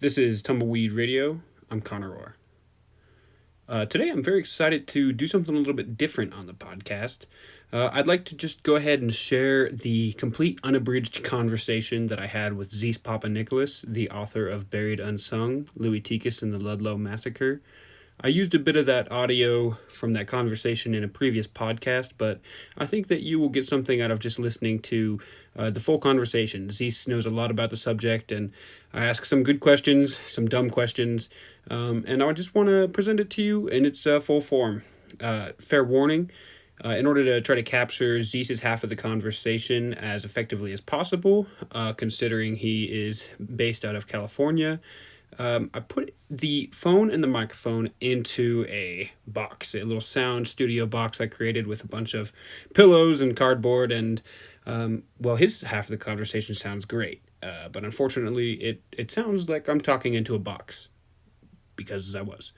This is Tumbleweed Radio. I'm Connor Orr. Today I'm very excited to do something a little bit different on the podcast. I'd like to just go ahead and share the complete unabridged conversation that I had with Zeese Papanikolas, the author of Buried Unsung, Tikas and the Ludlow Massacre. I used a bit of that audio from that conversation in a previous podcast, but I think that you will get something out of just listening to the full conversation. Zeese knows a lot about the subject, and I ask some good questions, some dumb questions, and I just want to present it to you in its full form. Fair warning, in order to try to capture Zeese's half of the conversation as effectively as possible, considering he is based out of California, I put the phone and the microphone into a box, a little sound studio box I created with a bunch of pillows and cardboard, and, his half of the conversation sounds great, but unfortunately it sounds like I'm talking into a box, because I was.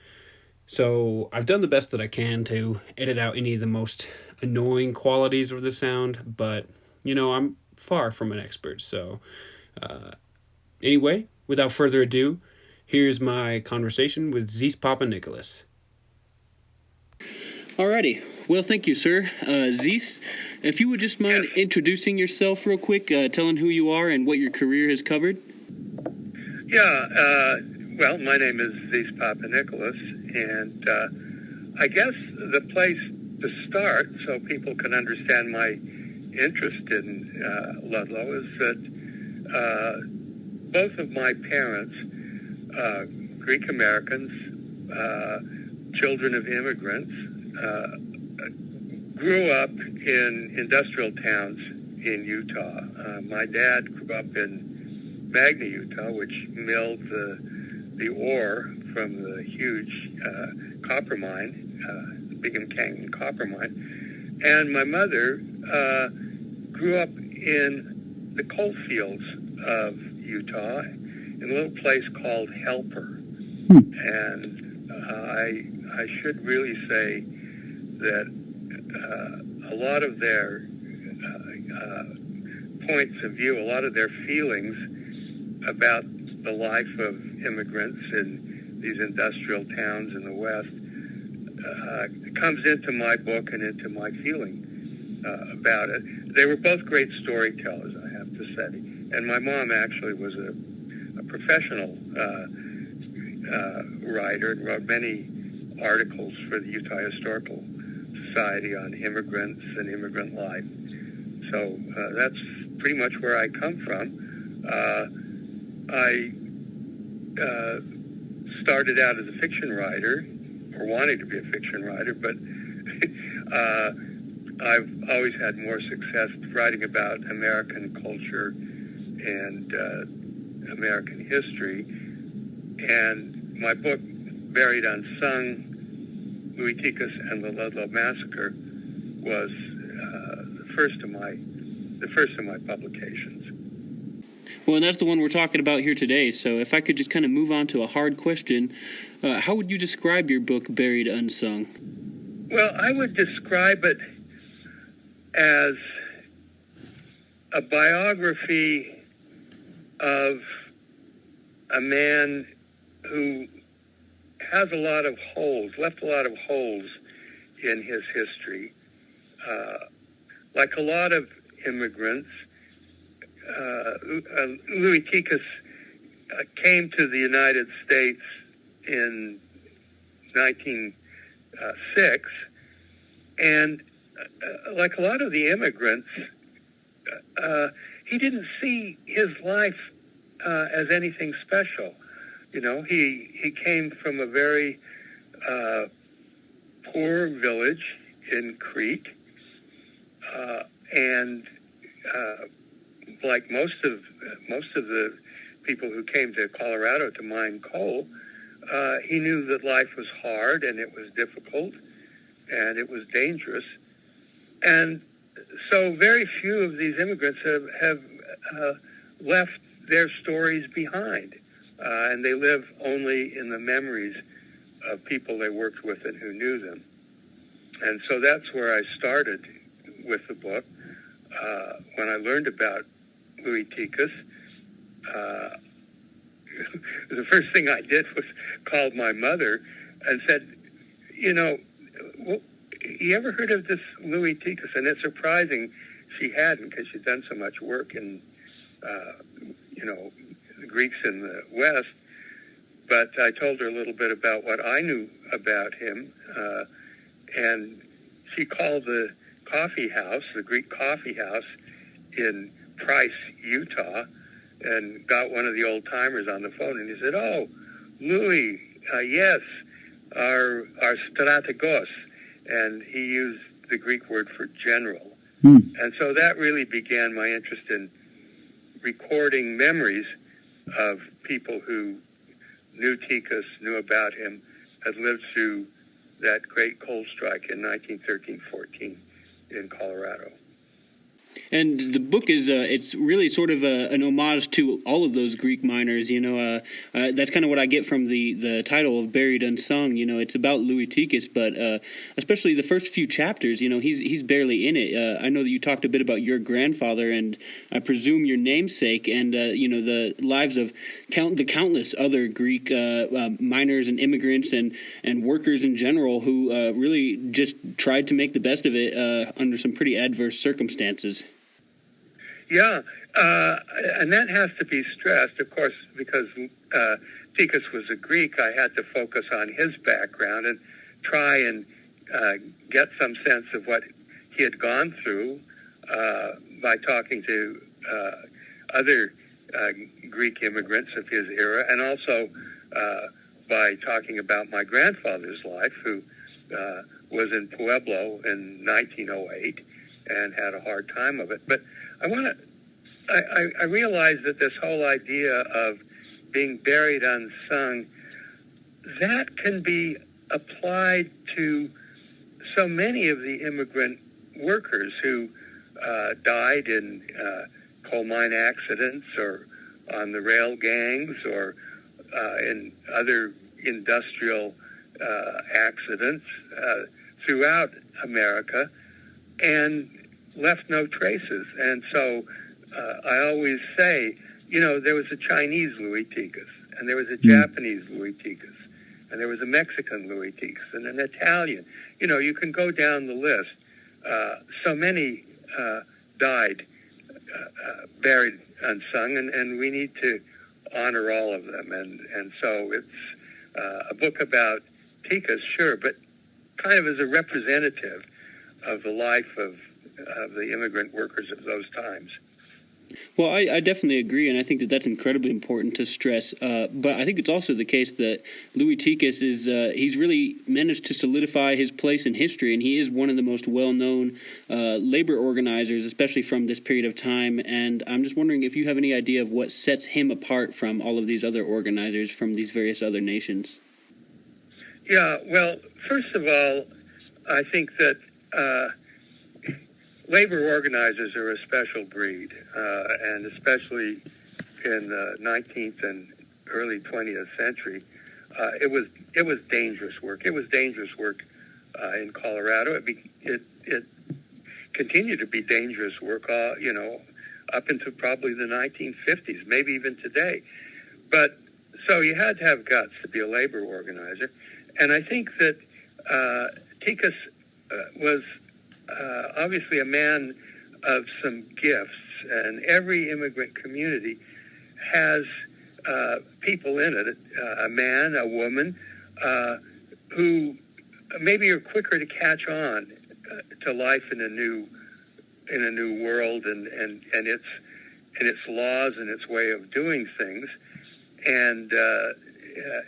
So I've done the best that I can to edit out any of the most annoying qualities of the sound, but, I'm far from an expert, so, anyway, without further ado, here's my conversation with Zeese Papanikolas. Alrighty. Well, thank you, sir. Zeese, if you would just mind introducing yourself real quick, telling who you are and what your career has covered. My name is Zeese Papanikolas, and I guess the place to start, so people can understand my interest in Ludlow, is that both of my parents, Greek Americans, children of immigrants, grew up in industrial towns in Utah. My dad grew up in Magna, Utah, which milled the ore from the huge copper mine, the Bingham Canyon copper mine. And my mother grew up in the coal fields of Utah, in a little place called Helper. And I should really say that a lot of their points of view, a lot of their feelings about the life of immigrants in these industrial towns in the West comes into my book and into my feeling about it. They were both great storytellers, I have to say. And my mom actually was a professional writer and wrote many articles for the Utah Historical Society on immigrants and immigrant life. So that's pretty much where I come from. I started out as a fiction writer, or wanting to be a fiction writer, but I've always had more success writing about American culture and American history. And my book, Buried Unsung, Tikas and the Ludlow Massacre, was the first of my publications. Well, and that's the one we're talking about here today. So if I could just kind of move on to a hard question, how would you describe your book, Buried Unsung? Well, I would describe it as a biography of a man who has a lot of holes, left a lot of holes in his history. Like a lot of immigrants, Tikas came to the United States in 1906, and like a lot of the immigrants, he didn't see his life as anything special. He came from a very poor village in Crete, and like most of the people who came to Colorado to mine coal, he knew that life was hard and it was difficult and it was dangerous. And so very few of these immigrants have left their stories behind. And they live only in the memories of people they worked with and who knew them. And so that's where I started with the book. When I learned about Tikas, the first thing I did was called my mother and said, you ever heard of this Louis Tikas? And it's surprising she hadn't, because she'd done so much work in, the Greeks in the West. But I told her a little bit about what I knew about him, and she called the coffee house, the Greek coffee house in Price, Utah, and got one of the old-timers on the phone, and he said, "Oh, Louis, yes, our strategos," and he used the Greek word for general. And so that really began my interest in recording memories of people who knew Tikas, knew about him, had lived through that great coal strike in 1913-14 in Colorado. And the book is, it's really sort of an homage to all of those Greek miners, that's kind of what I get from the title of Buried Unsung. It's about Louis Tikas, but especially the first few chapters, he's barely in it. I know that you talked a bit about your grandfather, and I presume your namesake, and, the lives of the countless other Greek miners and immigrants and workers in general who really just tried to make the best of it under some pretty adverse circumstances. Yeah, and that has to be stressed, of course, because Tikas was a Greek. I had to focus on his background and try and get some sense of what he had gone through by talking to other Greek immigrants of his era, and also by talking about my grandfather's life, who was in Pueblo in 1908 and had a hard time of it. But I realized that this whole idea of being buried unsung, that can be applied to so many of the immigrant workers who died in coal mine accidents or on the rail gangs or in other industrial accidents throughout America, and left no traces. And so I always say, there was a Chinese Louis Tikas, and there was a Japanese Louis Tikas, and there was a Mexican Louis Tikas, and an Italian. You can go down the list. So many died buried unsung, and we need to honor all of them. And so it's a book about Tikas, sure, but kind of as a representative of the life of the immigrant workers of those times. Well, I definitely agree, and I think that that's incredibly important to stress. But I think it's also the case that Louis Tikas is he's really managed to solidify his place in history, and he is one of the most well-known labor organizers, especially from this period of time. And I'm just wondering if you have any idea of what sets him apart from all of these other organizers from these various other nations. Yeah, well, first of all, I think that labor organizers are a special breed, and especially in the 19th and early 20th century, it was dangerous work. It was dangerous work in Colorado. It continued to be dangerous work, up into probably the 1950s, maybe even today. But so you had to have guts to be a labor organizer, and I think that Tikas was obviously a man of some gifts, and every immigrant community has people in it, a man, a woman, who maybe are quicker to catch on to life in a new world and its laws and its way of doing things. And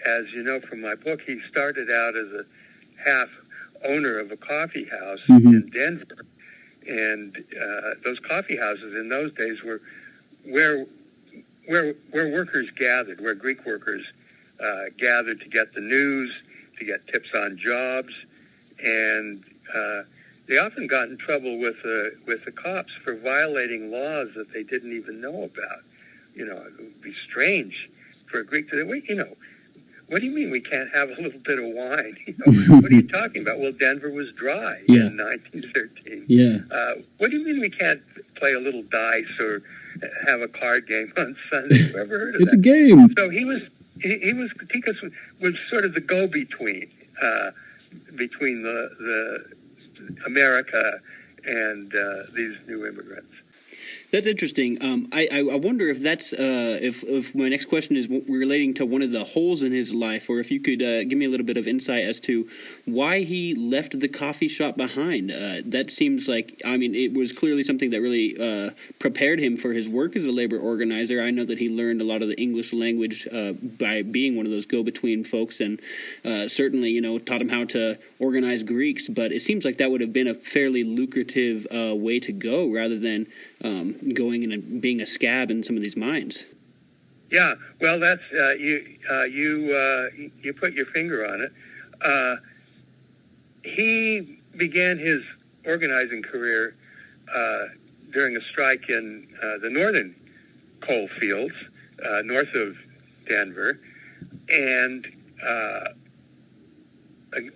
as you know from my book, he started out as a half owner of a coffee house in Denver, and those coffee houses in those days were where workers gathered, where Greek workers gathered to get the news, to get tips on jobs, and they often got in trouble with the cops for violating laws that they didn't even know about. It would be strange for a Greek to say, wait, what do you mean we can't have a little bit of wine? What are you talking about? Well, Denver was dry in 1913. Yeah. What do you mean we can't play a little dice or have a card game on Sunday. Have you ever heard of It's that? a game. So Tikas was sort of the go-between between the America and these new immigrants. That's interesting. I wonder if that's if my next question is relating to one of the holes in his life, or if you could give me a little bit of insight as to why he left the coffee shop behind. That seems like, I mean, it was clearly something that really prepared him for his work as a labor organizer. I know that he learned a lot of the English language by being one of those go-between folks, and certainly, taught him how to organize Greeks. But it seems like that would have been a fairly lucrative way to go, rather than going in and being a scab in some of these mines. Yeah, well, that's you put your finger on it. He began his organizing career during a strike in the northern coal fields north of Denver, and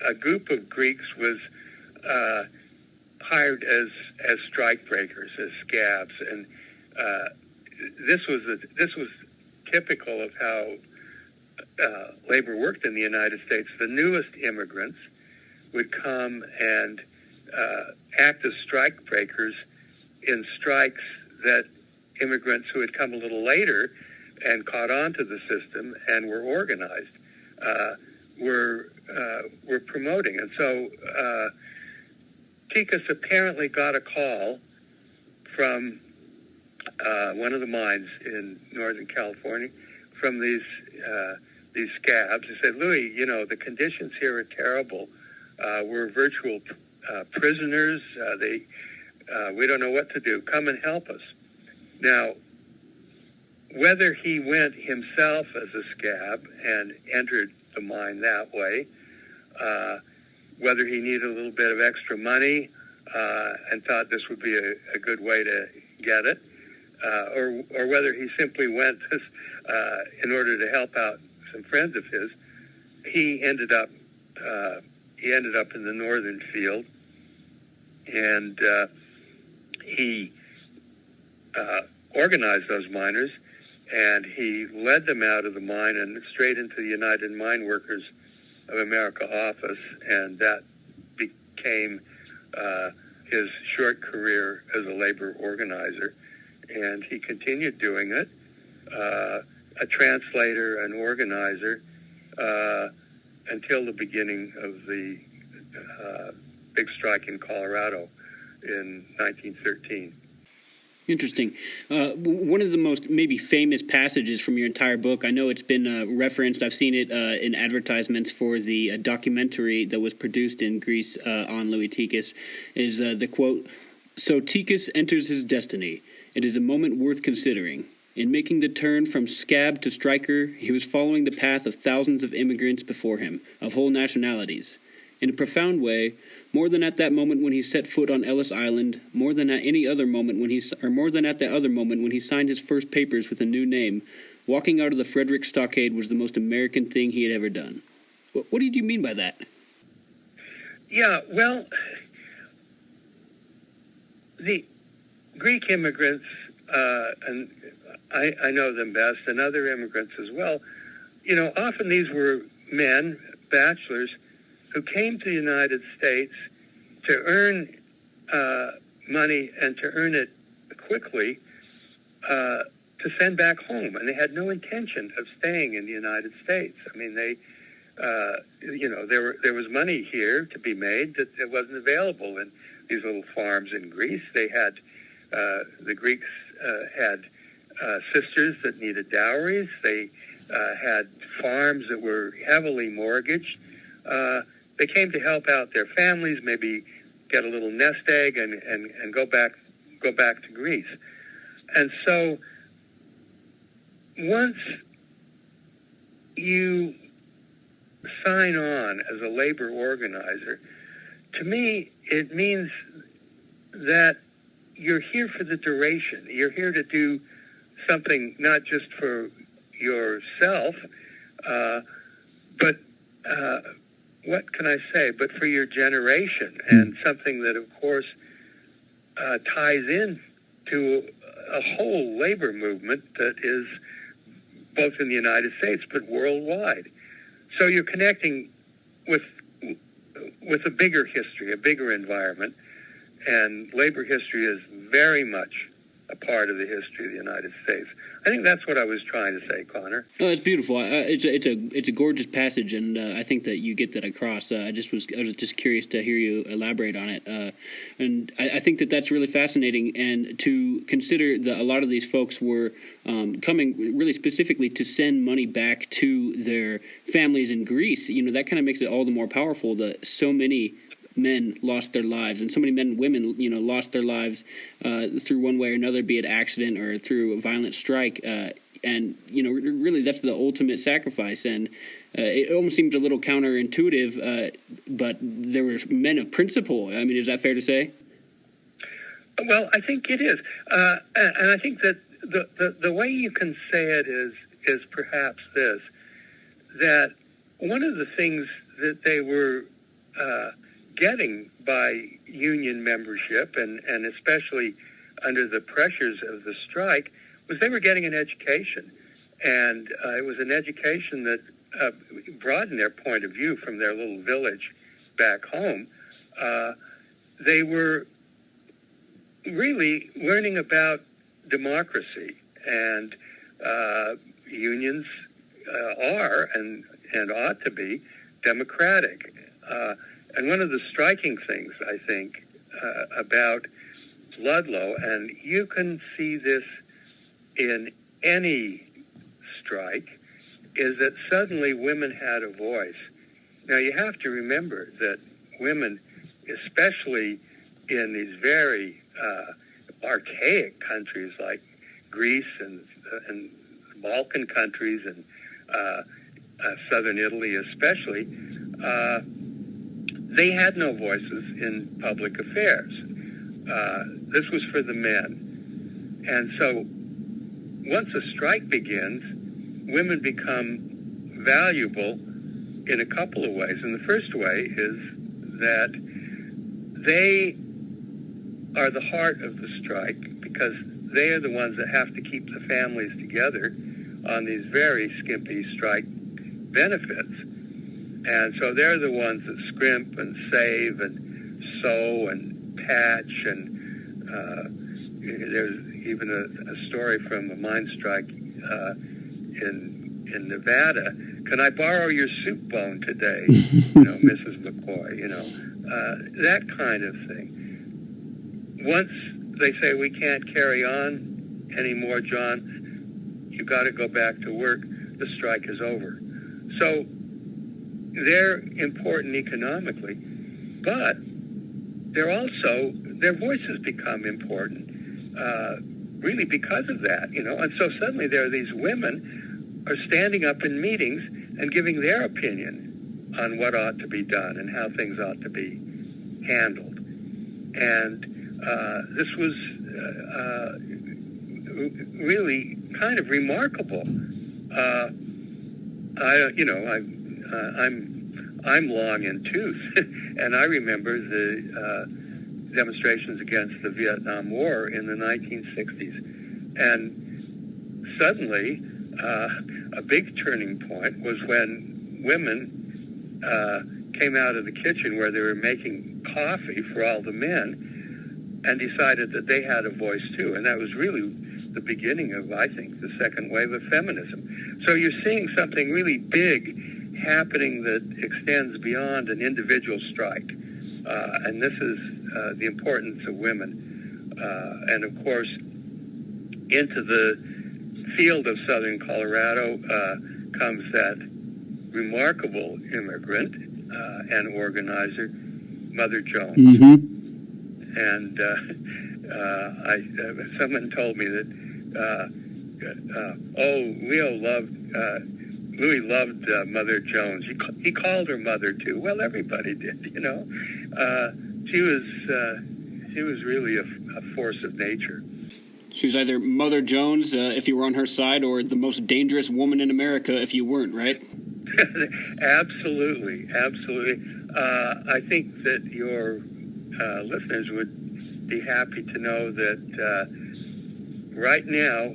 a group of Greeks was hired as strike breakers, as scabs, and this was typical of how labor worked in the United States. The newest immigrants would come and act as strike breakers in strikes that immigrants who had come a little later and caught on to the system and were organized were promoting. And so Tikas apparently got a call from one of the mines in Northern California from these scabs. He said, "Louis, the conditions here are terrible. We're virtual prisoners. We don't know what to do. Come and help us." Now, whether he went himself as a scab and entered the mine that way, whether he needed a little bit of extra money and thought this would be a good way to get it, or whether he simply went in order to help out some friends of his, he ended up in the northern field, and he organized those miners, and he led them out of the mine and straight into the United Mine Workers of America office, and that became his short career as a labor organizer. And he continued doing it, a translator, an organizer, until the beginning of the big strike in Colorado in 1913. Interesting. One of the most maybe famous passages from your entire book, I know it's been referenced, I've seen it in advertisements for the documentary that was produced in Greece on Louis Tikas, is the quote, "So Tikas enters his destiny. It is a moment worth considering. In making the turn from scab to striker, he was following the path of thousands of immigrants before him, of whole nationalities. In a profound way, more than at that moment when he set foot on Ellis Island, more than at any other moment more than at the other moment when he signed his first papers with a new name, walking out of the Frederick Stockade was the most American thing he had ever done." What did you mean by that? Yeah, well, the Greek immigrants, and I know them best, and other immigrants as well, often these were men, bachelors, who came to the United States to earn money and to earn it quickly to send back home. And they had no intention of staying in the United States. I mean, there was money here to be made that it wasn't available in these little farms in Greece. They had, the Greeks had sisters that needed dowries. They had farms that were heavily mortgaged. They came to help out their families, maybe get a little nest egg and go back to Greece. And so once you sign on as a labor organizer, to me, it means that you're here for the duration. You're here to do something not just for yourself, but what can I say, but for your generation, and something that, of course, ties in to a whole labor movement that is both in the United States but worldwide. So you're connecting with a bigger history, a bigger environment, and labor history is very much a part of the history of the United States. I think that's what I was trying to say, Connor. Oh, it's beautiful. It's a gorgeous passage, and I think that you get that across. I was just curious to hear you elaborate on it, and I think that that's really fascinating. And to consider that a lot of these folks were coming really specifically to send money back to their families in Greece. That kind of makes it all the more powerful that so many men lost their lives, and so many men and women, lost their lives through one way or another, be it accident or through a violent strike. And really, that's the ultimate sacrifice. And it almost seems a little counterintuitive, but there were men of principle. I mean, is that fair to say? Well, I think it is, and I think that the way you can say it is perhaps this: that one of the things that they were getting by union membership, and especially under the pressures of the strike, was they were getting an education. And it was an education that broadened their point of view from their little village back home. They were really learning about democracy, and unions are and ought to be democratic. And one of the striking things, I think, about Ludlow, and you can see this in any strike, is that suddenly women had a voice. Now, you have to remember that women, especially in these very archaic countries like Greece and Balkan countries and southern Italy especially, they had no voices in public affairs. This was for the men. And so once a strike begins, women become valuable in a couple of ways. And the first way is that they are the heart of the strike, because they are the ones that have to keep the families together on these very skimpy strike benefits. And so they're the ones that scrimp and save and sew and patch. And there's even a story from a mine strike in Nevada. Can I borrow your soup bone today, Mrs. McCoy? That kind of thing. Once they say we can't carry on anymore, John, you got to go back to work. The strike is over. So they're important economically, but their voices become important, really because of that, And so suddenly there are these women are standing up in meetings and giving their opinion on what ought to be done and how things ought to be handled. And this was really kind of remarkable. I'm long in tooth, and I remember the demonstrations against the Vietnam War in the 1960s. And suddenly, a big turning point was when women came out of the kitchen where they were making coffee for all the men and decided that they had a voice too. And that was really the beginning of, I think, the second wave of feminism. So you're seeing something really big happening that extends beyond an individual strike. And this is the importance of women. And of course, into the field of southern Colorado comes that remarkable immigrant and organizer, Mother Jones. Mm-hmm. And someone told me that Louis loved Mother Jones. He called her Mother too. Well, everybody did, She was really a force of nature. She was either Mother Jones if you were on her side, or the most dangerous woman in America if you weren't, right? Absolutely. I think that your listeners would be happy to know that right now,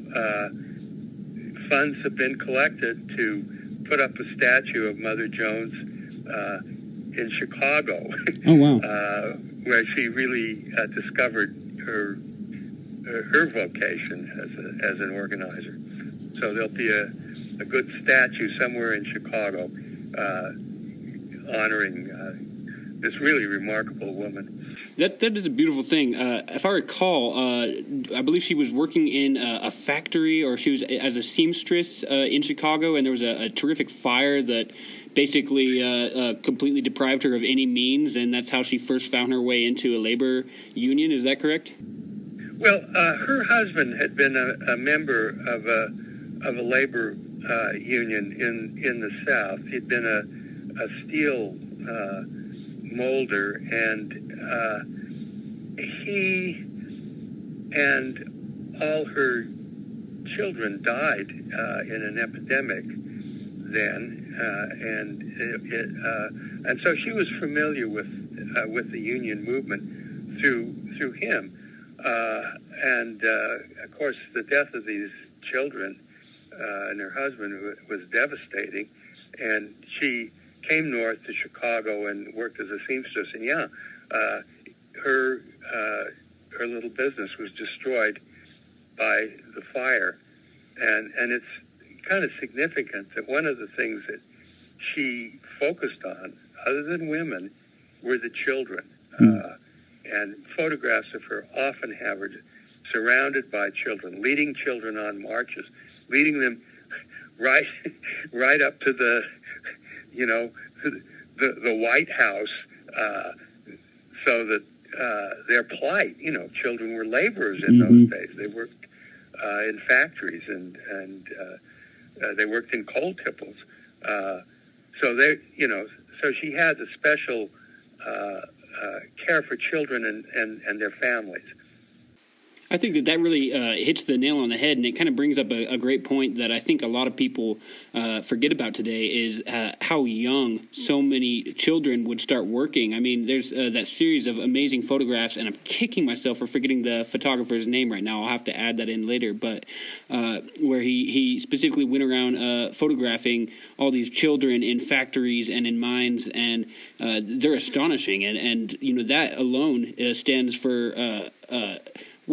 funds have been collected to put up a statue of Mother Jones in Chicago. Oh, wow. Where she really discovered her vocation as an organizer. So there'll be a good statue somewhere in Chicago honoring this really remarkable woman. That is a beautiful thing. If I recall, I believe she was working in a factory, or she was as a seamstress in Chicago, and there was a terrific fire that basically completely deprived her of any means, and that's how she first found her way into a labor union. Is that correct? Well, her husband had been a member of a labor union in the South. He'd been a steel molder, and he and all her children died in an epidemic then, and so she was familiar with the union movement through him, and of course the death of these children and her husband was devastating, and she came north to Chicago and worked as a seamstress, and her little business was destroyed by the fire, and it's kind of significant that one of the things that she focused on, other than women, were the children, and photographs of her often have her surrounded by children, leading children on marches, leading them right up to the White House, so that their plight, children were laborers in those days. They worked in factories and they worked in coal tipples. So she had a special care for children and their families. I think that really hits the nail on the head, and it kind of brings up a great point that I think a lot of people forget about today is how young so many children would start working. I mean, there's that series of amazing photographs, and I'm kicking myself for forgetting the photographer's name right now. I'll have to add that in later, but where he specifically went around photographing all these children in factories and in mines, and they're astonishing, and that alone stands for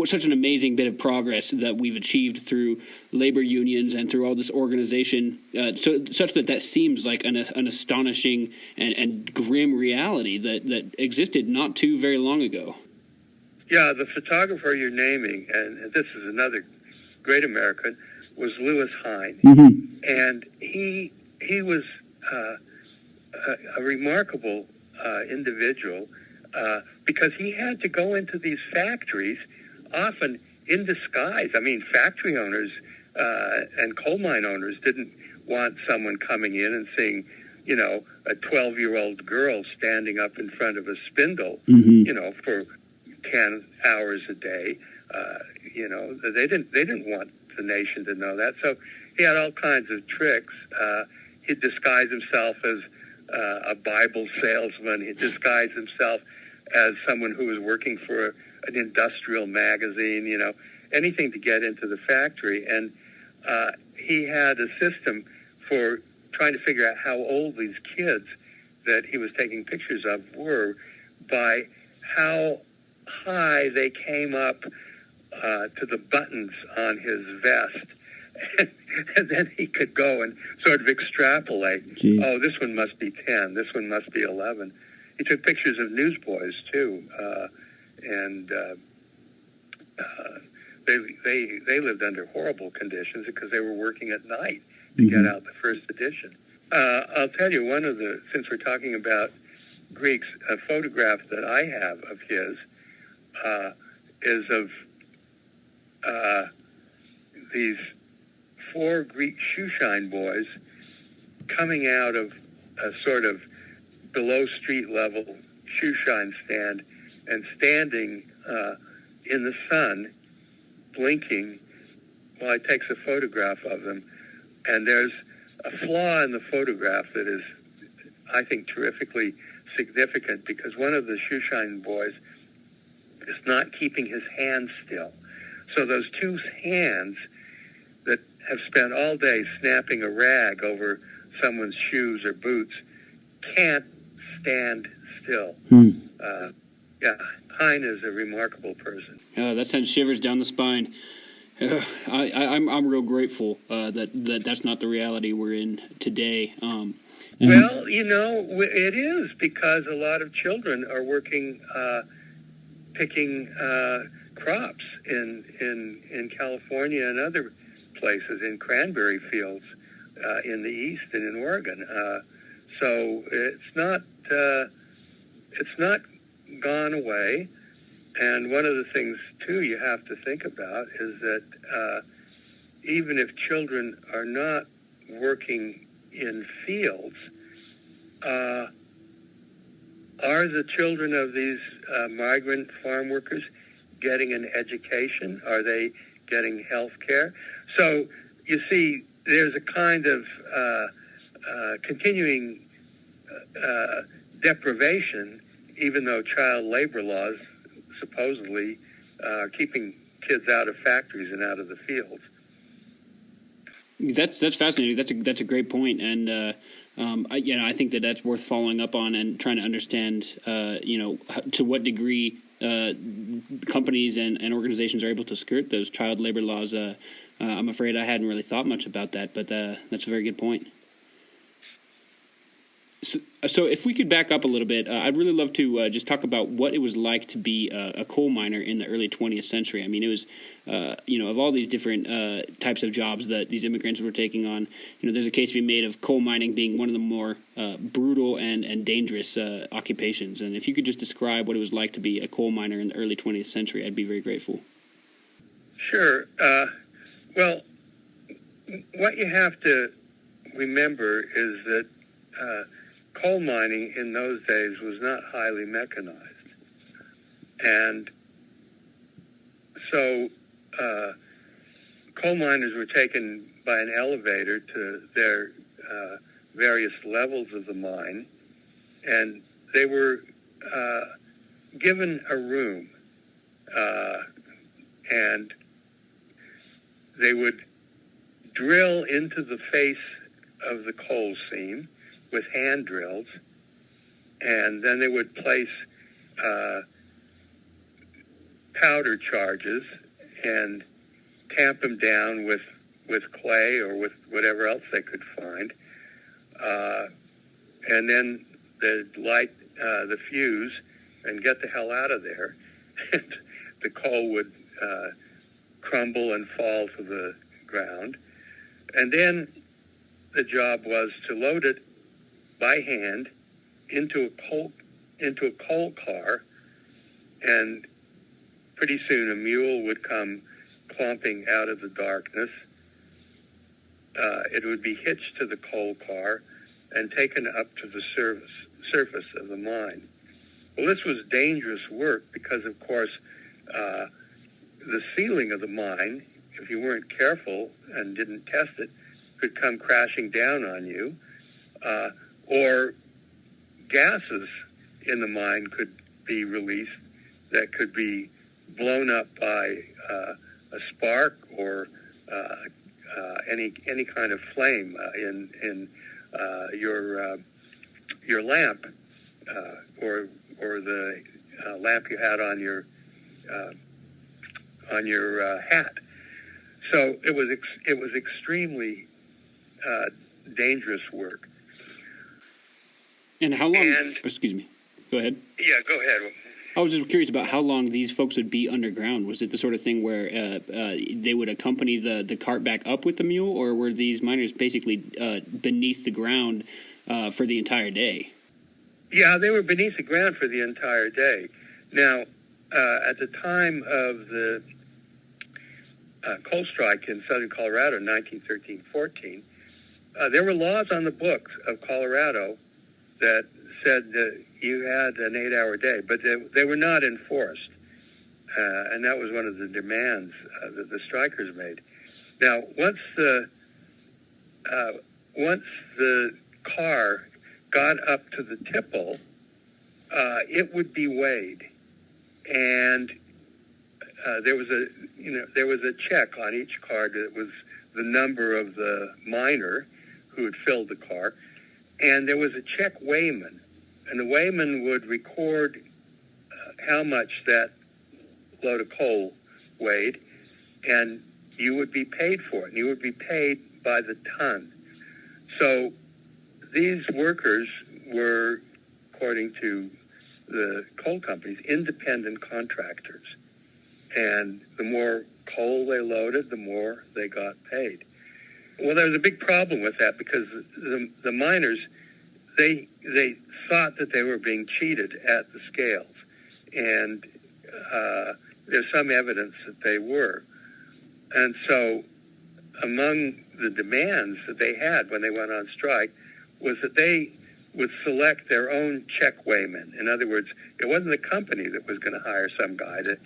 such an amazing bit of progress that we've achieved through labor unions and through all this organization, such that seems like an astonishing and grim reality that existed not too very long ago. Yeah, the photographer you're naming, and this is another great American, was Lewis Hine. Mm-hmm. And he was a remarkable individual because he had to go into these factories often in disguise. I mean, factory owners and coal mine owners didn't want someone coming in and seeing, a 12-year-old girl standing up in front of a spindle, for 10 hours a day. They didn't want the nation to know that. So he had all kinds of tricks. He'd disguise himself as a Bible salesman. He'd disguise himself as someone who was working for an industrial magazine, anything to get into the factory. And he had a system for trying to figure out how old these kids that he was taking pictures of were by how high they came up to the buttons on his vest. And then he could go and sort of extrapolate. Jeez. Oh, this one must be 10. This one must be 11. He took pictures of newsboys, too. And they lived under horrible conditions because they were working at night to get out the first edition. I'll tell you, since we're talking about Greeks, a photograph that I have of his is of these 4 Greek shoeshine boys coming out of a sort of below street level shoeshine stand and standing in the sun, blinking, while he takes a photograph of them. And there's a flaw in the photograph that is, I think, terrifically significant, because one of the shoeshine boys is not keeping his hands still. So those two hands that have spent all day snapping a rag over someone's shoes or boots can't stand still. Hein is a remarkable person. That sends shivers down the spine. I'm real grateful that that's not the reality we're in today. Well, it is, because a lot of children are working, picking crops in California and other places, in cranberry fields in the east and in Oregon. So it's not gone away. And one of the things, too, you have to think about is that even if children are not working in fields, are the children of these migrant farm workers getting an education? Are they getting health care? So, you see, there's a kind of continuing deprivation, even though child labor laws supposedly are keeping kids out of factories and out of the fields. That's fascinating. That's a great point, and I think that's worth following up on and trying to understand. To what degree companies and organizations are able to skirt those child labor laws. I'm afraid I hadn't really thought much about that, but that's a very good point. So if we could back up a little bit, I'd really love to just talk about what it was like to be a coal miner in the early 20th century. I mean, it was, of all these different types of jobs that these immigrants were taking on, there's a case to be made of coal mining being one of the more brutal and dangerous occupations. And if you could just describe what it was like to be a coal miner in the early 20th century, I'd be very grateful. Sure. Well, what you have to remember is that coal mining in those days was not highly mechanized. And so coal miners were taken by an elevator to their various levels of the mine, and they were given a room, and they would drill into the face of the coal seam with hand drills, and then they would place powder charges and tamp them down with clay or with whatever else they could find, and then they'd light the fuse and get the hell out of there. And the coal would crumble and fall to the ground, and then the job was to load it by hand into a coal car, and pretty soon a mule would come clomping out of the darkness. It would be hitched to the coal car and taken up to the surface of the mine. Well, this was dangerous work because, of course, the ceiling of the mine, if you weren't careful and didn't test it, could come crashing down on you, or gases in the mine could be released that could be blown up by a spark or any kind of flame in your lamp or the lamp you had on your hat. So it was extremely dangerous work. And how long? Excuse me. Go ahead. Yeah, go ahead. I was just curious about how long these folks would be underground. Was it the sort of thing where they would accompany the cart back up with the mule, or were these miners basically beneath the ground for the entire day? Yeah, they were beneath the ground for the entire day. Now, at the time of the coal strike in southern Colorado in 1913-14, there were laws on the books of Colorado that said that you had an 8-hour day, but they were not enforced. And that was one of the demands that the strikers made. Now, once the car got up to the tipple, it would be weighed. And there was a check on each card that was the number of the miner who had filled the car, and there was a check weighman, and the weighman would record how much that load of coal weighed, and you would be paid for it, and you would be paid by the ton. So these workers were, according to the coal companies, independent contractors. And the more coal they loaded, the more they got paid. Well, there was a big problem with that because the miners, they thought that they were being cheated at the scales. And there's some evidence that they were. And so among the demands that they had when they went on strike was that they would select their own check weighman. In other words, it wasn't the company that was going to hire some guy to,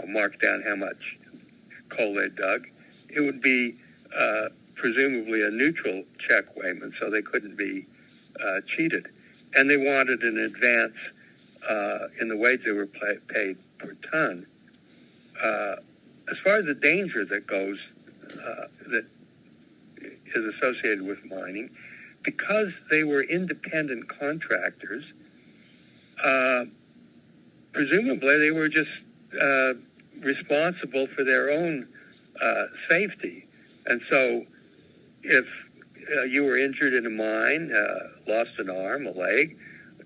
mark down how much coal they dug. It would be presumably a neutral check weighman, so they couldn't be cheated. And they wanted an advance in the wage they were paid per ton. As far as the danger that goes, that is associated with mining, because they were independent contractors, presumably they were just responsible for their own safety. And so if you were injured in a mine, lost an arm, a leg,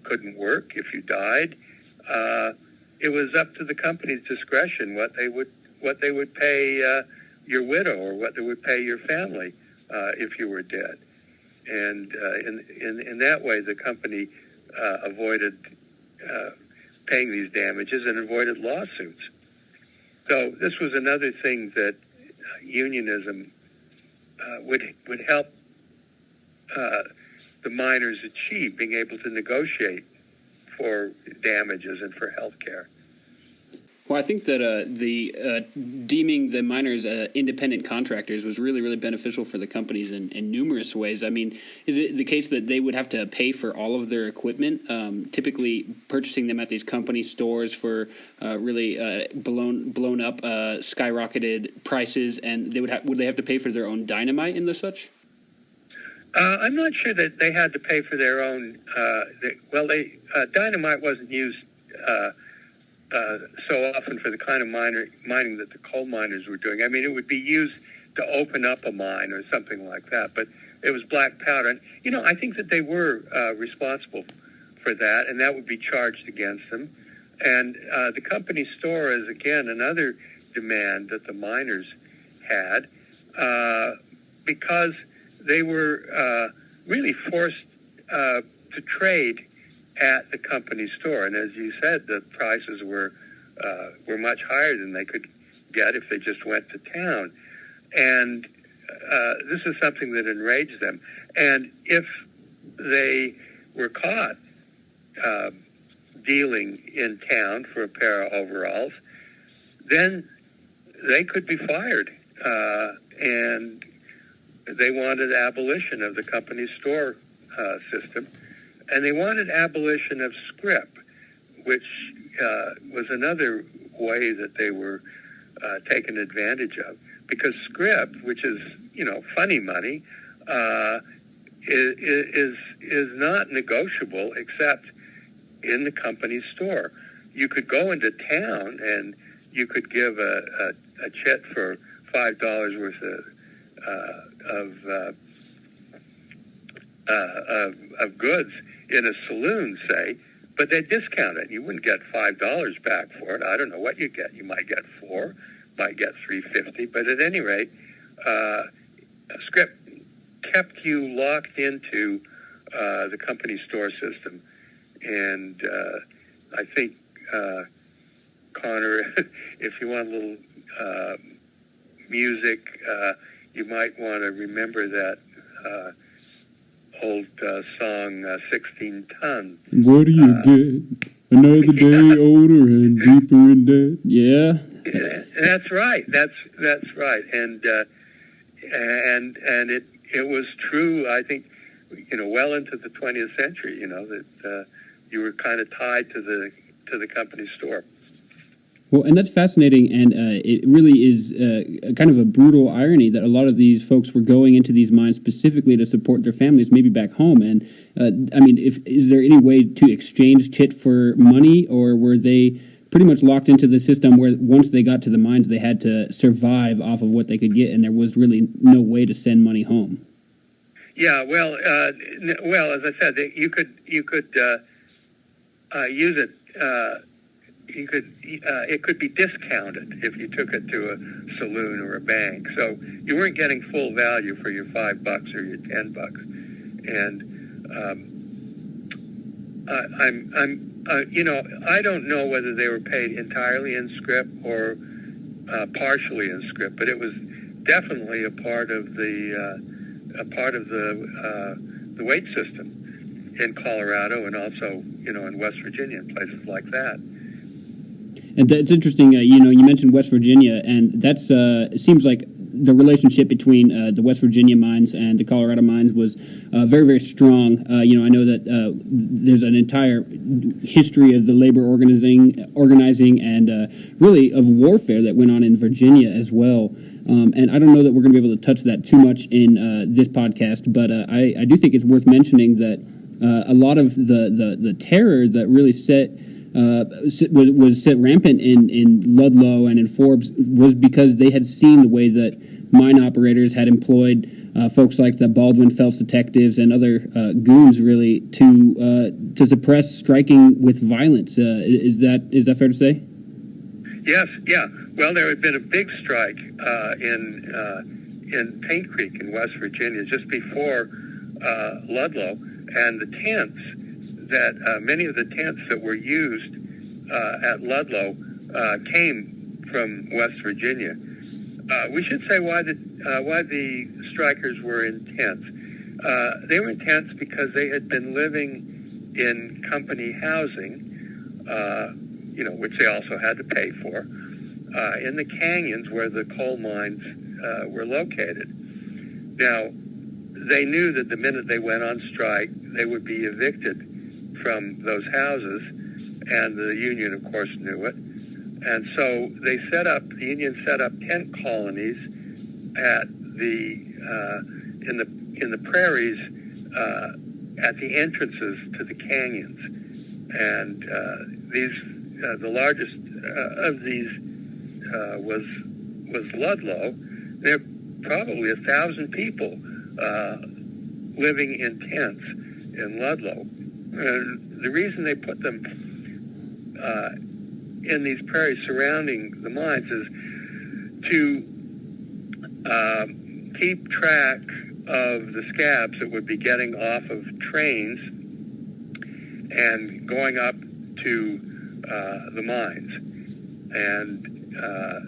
couldn't work, if you died, it was up to the company's discretion what they would pay your widow or what they would pay your family if you were dead. And in that way, the company avoided paying these damages and avoided lawsuits. So this was another thing that unionism would help the miners achieve, being able to negotiate for damages and for health care. Well, I think that deeming the miners independent contractors was really, really beneficial for the companies in numerous ways. I mean, is it the case that they would have to pay for all of their equipment, typically purchasing them at these company stores for really blown up, skyrocketed prices, and would they have to pay for their own dynamite and the such? I'm not sure that they had to pay for their own. Dynamite wasn't used so often for the kind of mining that the coal miners were doing. I mean, it would be used to open up a mine or something like that, but it was black powder. And, I think that they were responsible for that, and that would be charged against them. And the company store is, again, another demand that the miners had because they were really forced to trade at the company store. And as you said, the prices were much higher than they could get if they just went to town. And this is something that enraged them. And if they were caught dealing in town for a pair of overalls, then they could be fired. And they wanted abolition of the company store system. And they wanted abolition of scrip, which was another way that they were taken advantage of. Because scrip, which is, funny money, is not negotiable except in the company store. You could go into town and you could give a chit for $5 worth of goods in a saloon, say, but they discount it. You wouldn't get $5 back for it. I don't know what you get. You might get $4, might get $3.50, but at any rate, scrip kept you locked into the company store system. And I think, Connor, if you want a little music, you might want to remember that old song, 16 Tons. What do you get? Another day older and deeper in debt. Yeah. That's right. That's right. And it was true, I think, well into the 20th century, that you were kind of tied to the company store. Well, and that's fascinating, and it really is kind of a brutal irony that a lot of these folks were going into these mines specifically to support their families, maybe back home. And I mean, is there any way to exchange chit for money, or were they pretty much locked into the system where once they got to the mines, they had to survive off of what they could get, and there was really no way to send money home? Yeah, well, as I said, you could use it. It could be discounted if you took it to a saloon or a bank. So you weren't getting full value for your $5 or your $10. And I don't know whether they were paid entirely in scrip or partially in scrip, but it was definitely a part of the wage system in Colorado and also in West Virginia and places like that. And it's interesting, you mentioned West Virginia, and that's it seems like the relationship between the West Virginia mines and the Colorado mines was very, very strong. I know that there's an entire history of the labor organizing and really of warfare that went on in Virginia as well. And I don't know that we're going to be able to touch that too much in this podcast, but I do think it's worth mentioning that a lot of the terror that really was set rampant in Ludlow and in Forbes was because they had seen the way that mine operators had employed folks like the Baldwin Phelps detectives and other goons really to suppress striking with violence. Is that fair to say? Yes, yeah. Well, there had been a big strike in Paint Creek in West Virginia just before Ludlow, and the tents that many of the tents that were used at Ludlow came from West Virginia. We should say why the strikers were in tents. They were in tents because they had been living in company housing, which they also had to pay for, in the canyons where the coal mines were located. Now, they knew that the minute they went on strike, they would be evicted from those houses, and the union, of course, knew it. And so the union set up tent colonies at in the prairies at the entrances to the canyons. And the largest of these was Ludlow. There were probably 1,000 people living in tents in Ludlow. The reason they put them in these prairies surrounding the mines is to keep track of the scabs that would be getting off of trains and going up to the mines. And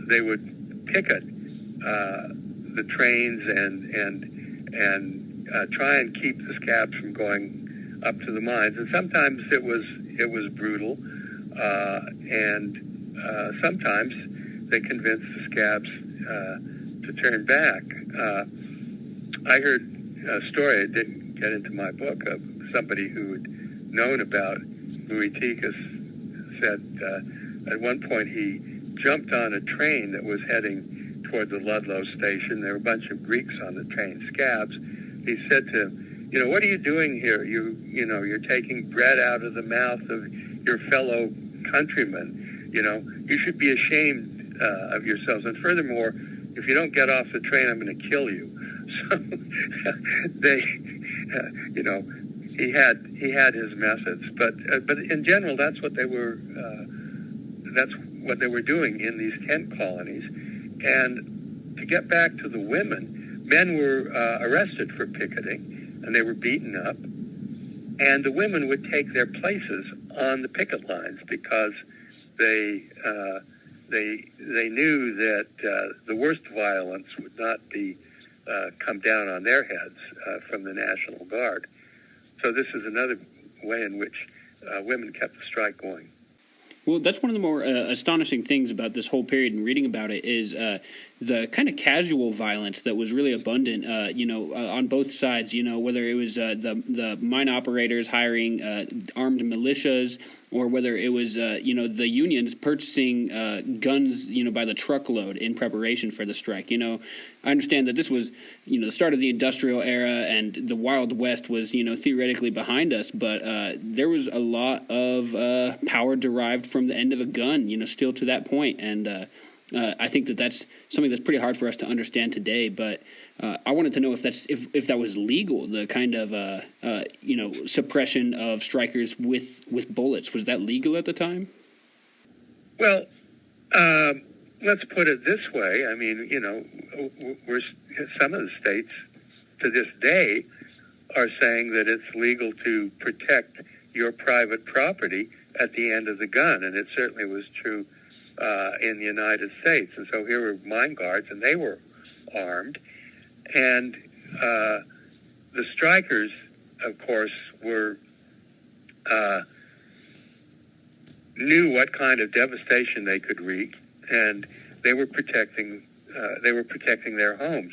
they would picket the trains and try and keep the scabs from going up to the mines. And sometimes it was brutal, and sometimes they convinced the scabs to turn back. I heard a story, it didn't get into my book, of somebody who had known about Louis Tikas. Said at one point he jumped on a train that was heading toward the Ludlow station. There were a bunch of Greeks on the train, scabs. He said to him, what are you doing here? You're taking bread out of the mouth of your fellow countrymen. You should be ashamed of yourselves. And furthermore, if you don't get off the train, I'm going to kill you. So they, he had his methods. But in general, that's what they were. That's what they were doing in these tent colonies. And to get back to the women, men were arrested for picketing, and they were beaten up, and the women would take their places on the picket lines because they knew that the worst violence would not be come down on their heads from the National Guard. So this is another way in which women kept the strike going. Well, that's one of the more astonishing things about this whole period and reading about it is the kind of casual violence that was really abundant, on both sides, whether it was the mine operators hiring armed militias or whether it was, the unions purchasing guns, by the truckload in preparation for the strike. I understand that this was, the start of the industrial era, and the Wild West was, theoretically behind us, but there was a lot of power derived from the end of a gun, still to that point. And I think that that's something that's pretty hard for us to understand today. But I wanted to know if that was legal, the kind of suppression of strikers with bullets. Was that legal at the time? Well, let's put it this way. I mean, some of the states to this day are saying that it's legal to protect your private property at the end of the gun, and it certainly was true in the United States. And so here were mine guards, and they were armed. And the strikers, of course, knew what kind of devastation they could wreak, and they were protecting their homes.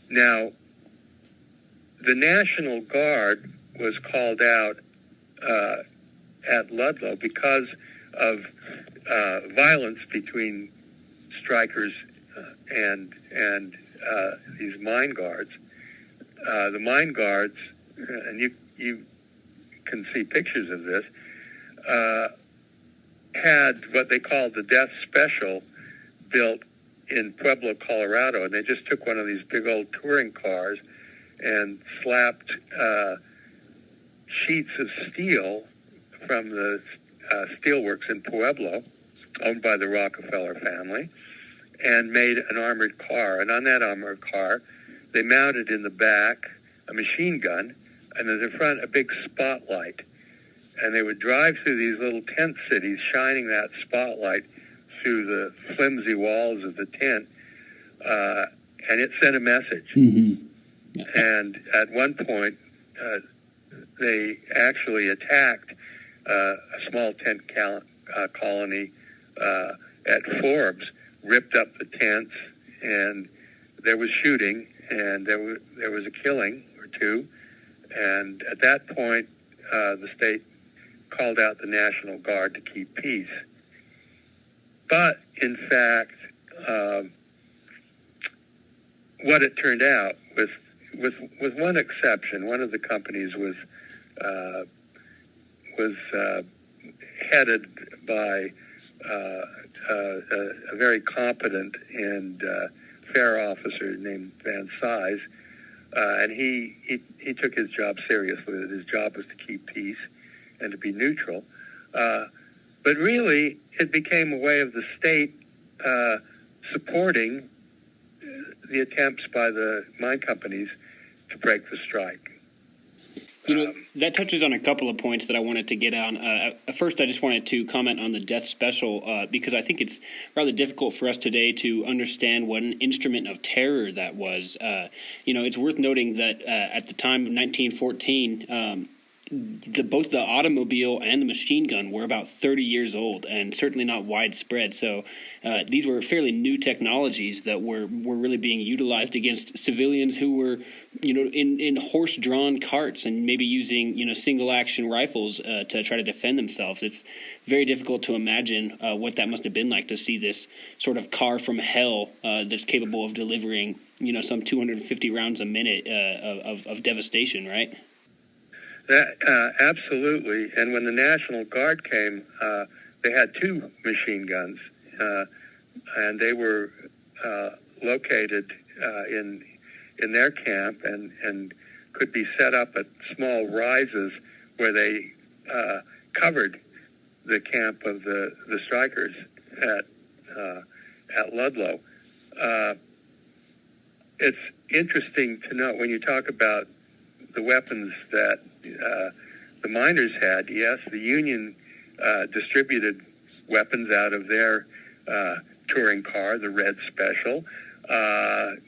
Now, the National Guard was called out at Ludlow because of violence between strikers and these mine guards. The mine guards, and you can see pictures of this, had what they called the Death Special built in Pueblo, Colorado, and they just took one of these big old touring cars and slapped sheets of steel from the steelworks in Pueblo, owned by the Rockefeller family, and made an armored car. And on that armored car, they mounted in the back a machine gun, and in the front a big spotlight. And they would drive through these little tent cities, shining that spotlight through the flimsy walls of the tent, and it sent a message. Mm-hmm. And at one point, they actually attacked a small tent colony at Forbes, ripped up the tents, and there was shooting, and there was a killing or two. And at that point, the state called out the National Guard to keep peace. But, in fact, what it turned out, with one exception, one of the companies was headed by a very competent and fair officer named Van Size, and he took his job seriously. His job was to keep peace and to be neutral. But really, it became a way of the state supporting the attempts by the mine companies to break the strike. That touches on a couple of points that I wanted to get on. First, I just wanted to comment on the Death Special because I think it's rather difficult for us today to understand what an instrument of terror that was. It's worth noting that at the time of 1914, both the automobile and the machine gun were about 30 years old and certainly not widespread. So these were fairly new technologies that were really being utilized against civilians who were, in horse-drawn carts and maybe using, single-action rifles to try to defend themselves. It's very difficult to imagine what that must have been like to see this sort of car from hell that's capable of delivering, some 250 rounds a minute of devastation, right? Absolutely. And when the National Guard came, they had two machine guns, and they were located in their camp and could be set up at small rises where they covered the camp of the strikers at Ludlow. It's interesting to note when you talk about the weapons that the miners had. Yes, the Union distributed weapons out of their touring car, the Red Special.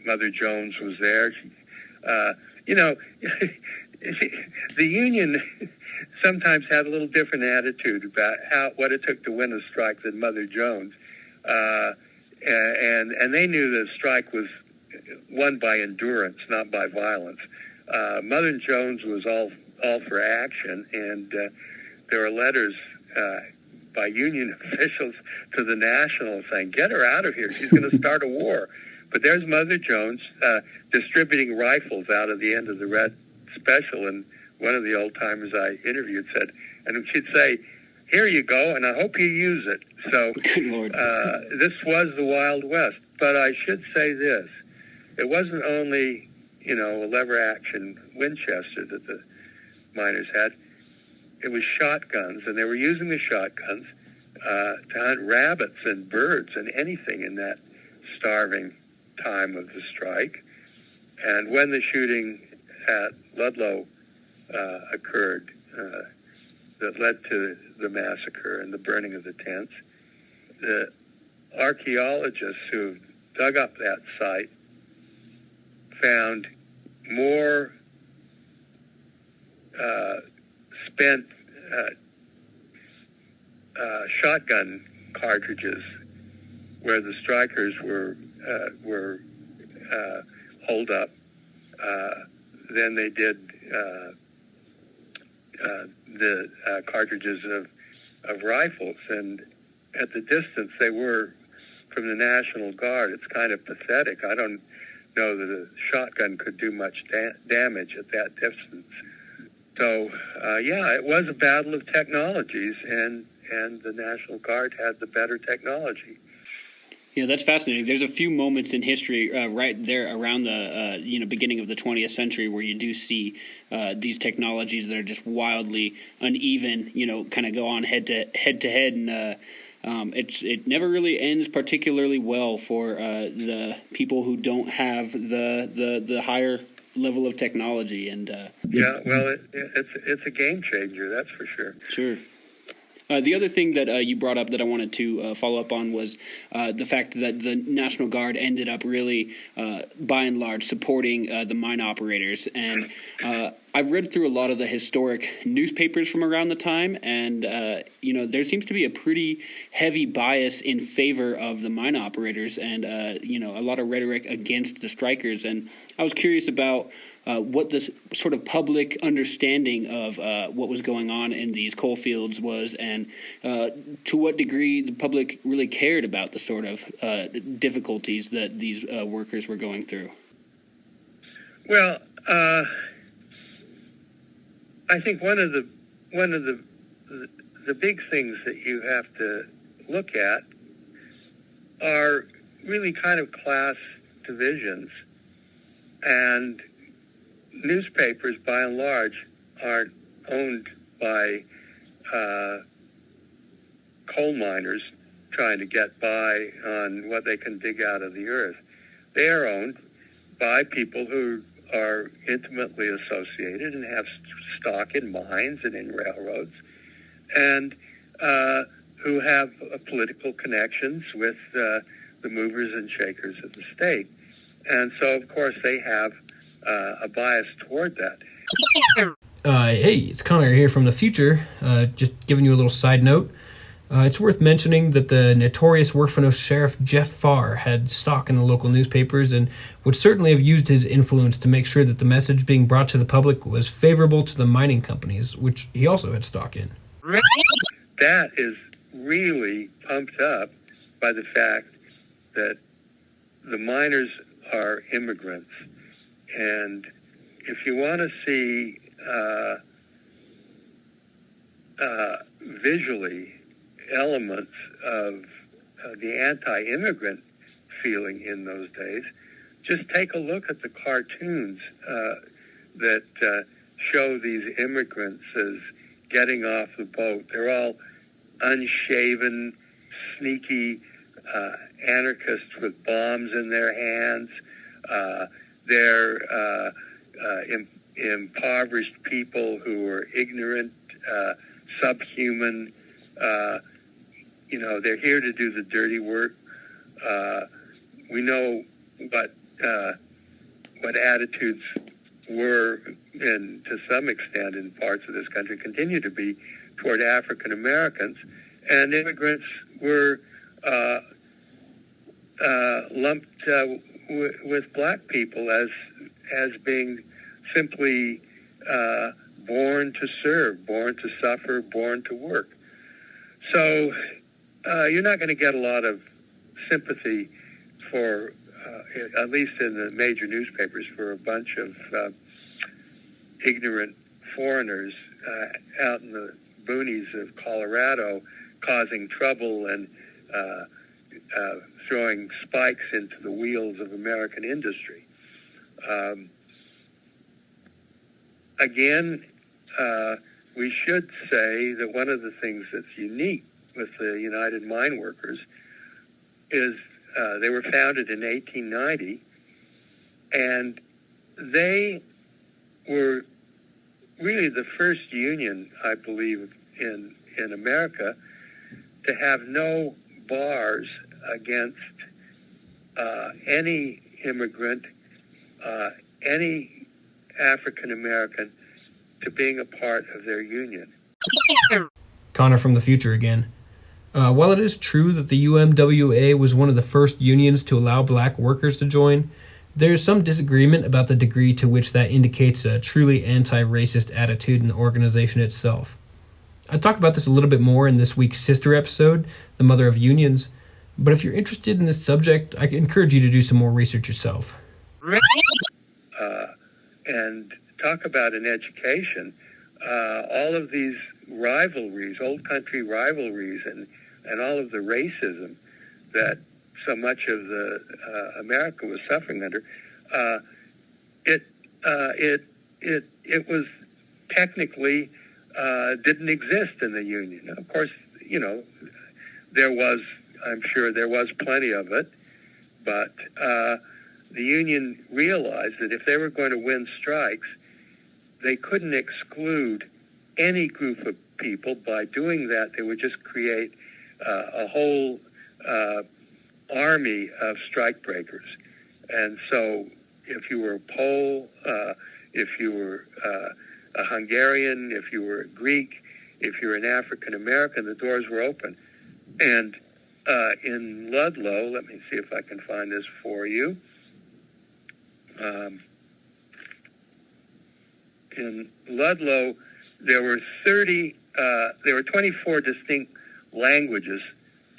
Mother Jones was there. The Union sometimes had a little different attitude about what it took to win a strike than Mother Jones. And they knew the strike was won by endurance, not by violence. Mother Jones was all for action, and there are letters by Union officials to the National saying, "Get her out of here. She's going to start a war." But there's Mother Jones distributing rifles out of the end of the Red Special, and one of the old-timers I interviewed said, and she'd say, "Here you go, and I hope you use it." So Good Lord. this was the Wild West. But I should say this. It wasn't only, a lever-action Winchester that the miners had. It was shotguns, and they were using the shotguns to hunt rabbits and birds and anything in that starving time of the strike. And when the shooting at Ludlow occurred, that led to the massacre and the burning of the tents, the archaeologists who dug up that site found more spent shotgun cartridges where the strikers were holed up than they did the cartridges of rifles. And at the distance they were from the National Guard, it's kind of pathetic. I don't know that a shotgun could do much damage at that distance. So, it was a battle of technologies, and the National Guard had the better technology. Yeah, that's fascinating. There's a few moments in history right there around the beginning of the 20th century where you do see these technologies that are just wildly uneven, kind of go on head to head, and it never really ends particularly well for the people who don't have the higher level of technology. And it's a game changer, that's for sure. Sure. The other thing that you brought up that I wanted to follow up on was the fact that the National Guard ended up really, by and large, supporting the mine operators. And I've read through a lot of the historic newspapers from around the time, and there seems to be a pretty heavy bias in favor of the mine operators, and a lot of rhetoric against the strikers. And I was curious about what the sort of public understanding of what was going on in these coal fields was, and to what degree the public really cared about the sort of difficulties that these workers were going through. Well, I think one of the big things that you have to look at are really kind of class divisions, and newspapers, by and large, aren't owned by coal miners trying to get by on what they can dig out of the earth. They are owned by people who are intimately associated and have stock in mines and in railroads, and who have political connections with the movers and shakers of the state. And so, of course, they have a bias toward that. Hey, it's Connor here from the future. Just giving you a little side note. It's worth mentioning that the notorious Werfenos Sheriff Jeff Farr had stock in the local newspapers and would certainly have used his influence to make sure that the message being brought to the public was favorable to the mining companies, which he also had stock in. That is really pumped up by the fact that the miners are immigrants. And if you want to see visually elements of the anti-immigrant feeling in those days, just take a look at the cartoons that show these immigrants as getting off the boat. They're all unshaven, sneaky anarchists with bombs in their hands. They're impoverished people who are ignorant, subhuman. They're here to do the dirty work. We know what attitudes were, and to some extent in parts of this country continue to be, toward African Americans, and immigrants were lumped with black people as being simply born to serve, born to suffer, born to work. So you're not going to get a lot of sympathy for, at least in the major newspapers, for a bunch of ignorant foreigners out in the boonies of Colorado causing trouble and throwing spikes into the wheels of American industry. Again, we should say that one of the things that's unique with the United Mine Workers is they were founded in 1890, and they were really the first union, I believe, in America to have no bars against any immigrant, any African American, to being a part of their union. Connor from the future again. While it is true that the UMWA was one of the first unions to allow black workers to join, there's some disagreement about the degree to which that indicates a truly anti-racist attitude in the organization itself. I talk about this a little bit more in this week's sister episode, The Mother of Unions, but if you're interested in this subject, I encourage you to do some more research yourself. And talk about an education, all of these rivalries, old country rivalries, and all of the racism that so much of the America was suffering under, it was technically didn't exist in the Union. Of course, I'm sure there was plenty of it, but the Union realized that if they were going to win strikes, they couldn't exclude any group of people. By doing that, they would just create a whole army of strike breakers. And so if you were a Pole, if you were a Hungarian, if you were a Greek, if you're an African American, the doors were open. And in Ludlow, let me see if I can find this for you. In Ludlow, there were 24 distinct languages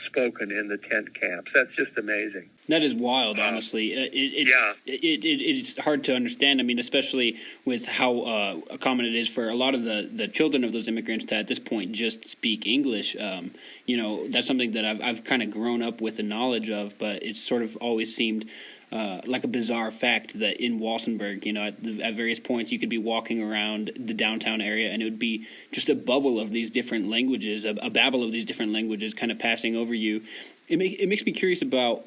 spoken in the tent camps. That's just amazing. That is wild, honestly. It's hard to understand. I mean, especially with how common it is for a lot of the children of those immigrants to, at this point, just speak English. That's something that I've kind of grown up with the knowledge of, but it's sort of always seemed like a bizarre fact that in Walsenburg, at various points you could be walking around the downtown area and it would be just a bubble of these different languages, a babble of these different languages kind of passing over you. It makes me curious about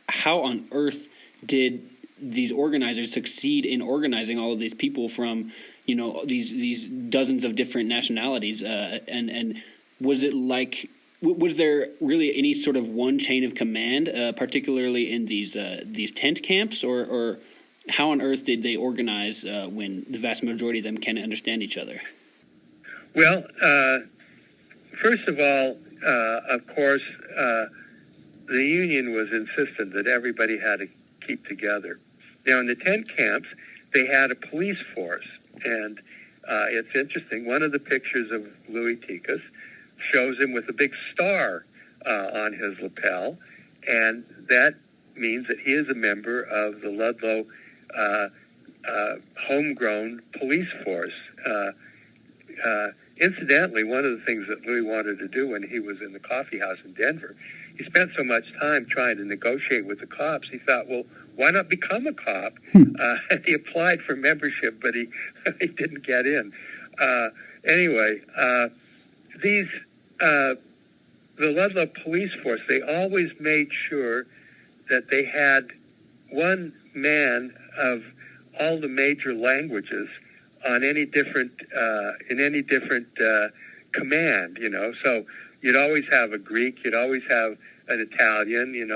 how on earth did these organizers succeed in organizing all of these people from, these dozens of different nationalities, and was it like, was there really any sort of one chain of command, particularly in these tent camps, or how on earth did they organize when the vast majority of them can't understand each other? Well, first of all, of course, the union was insistent that everybody had to keep together. Now, in the tent camps, they had a police force, and it's interesting. One of the pictures of Louis Tikas shows him with a big star on his lapel, and that means that he is a member of the Ludlow homegrown police force. Incidentally, one of the things that Louis wanted to do when he was in the coffee house in Denver, he spent so much time trying to negotiate with the cops, he thought, well, why not become a cop? And he applied for membership, but he didn't get in. Anyway, the Ludlow police force, they always made sure that they had one man of all the major languages on any different in any different command. So you'd always have a Greek, you'd always have an Italian, you'd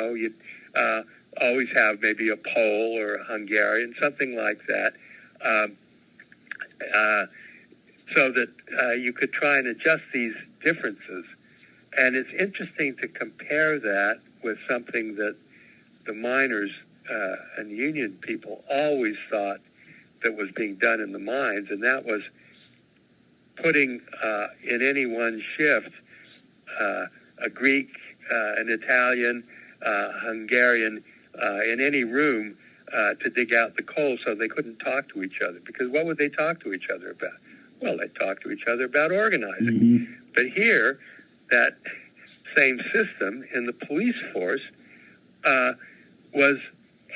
always have maybe a Pole or a Hungarian, something like that, so that you could try and adjust these differences. And it's interesting to compare that with something that the miners and union people always thought that was being done in the mines, and that was putting in any one shift a Greek, an Italian, Hungarian in any room to dig out the coal, so they couldn't talk to each other. Because what would they talk to each other about? Well, they'd talk to each other about organizing. Mm-hmm. But here, that same system in the police force was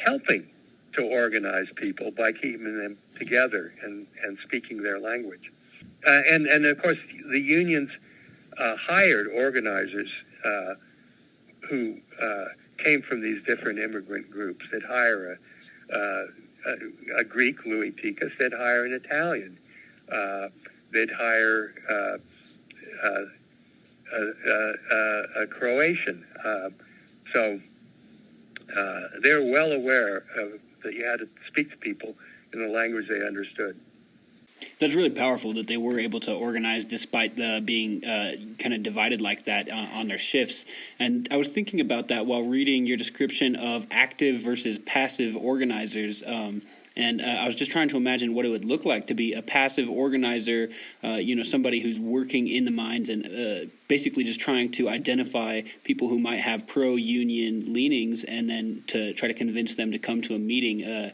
helping to organize people by keeping them together and speaking their language. And of course, the unions hired organizers who came from these different immigrant groups. They'd hire a Greek, Louis Tikas. They'd hire an Italian. They'd hire a Croatian. So they're well aware that you had to speak to people in the language they understood. That's really powerful that they were able to organize despite being kind of divided like that on their shifts. And I was thinking about that while reading your description of active versus passive organizers. And I was just trying to imagine what it would look like to be a passive organizer, somebody who's working in the mines and basically just trying to identify people who might have pro-union leanings and then to try to convince them to come to a meeting.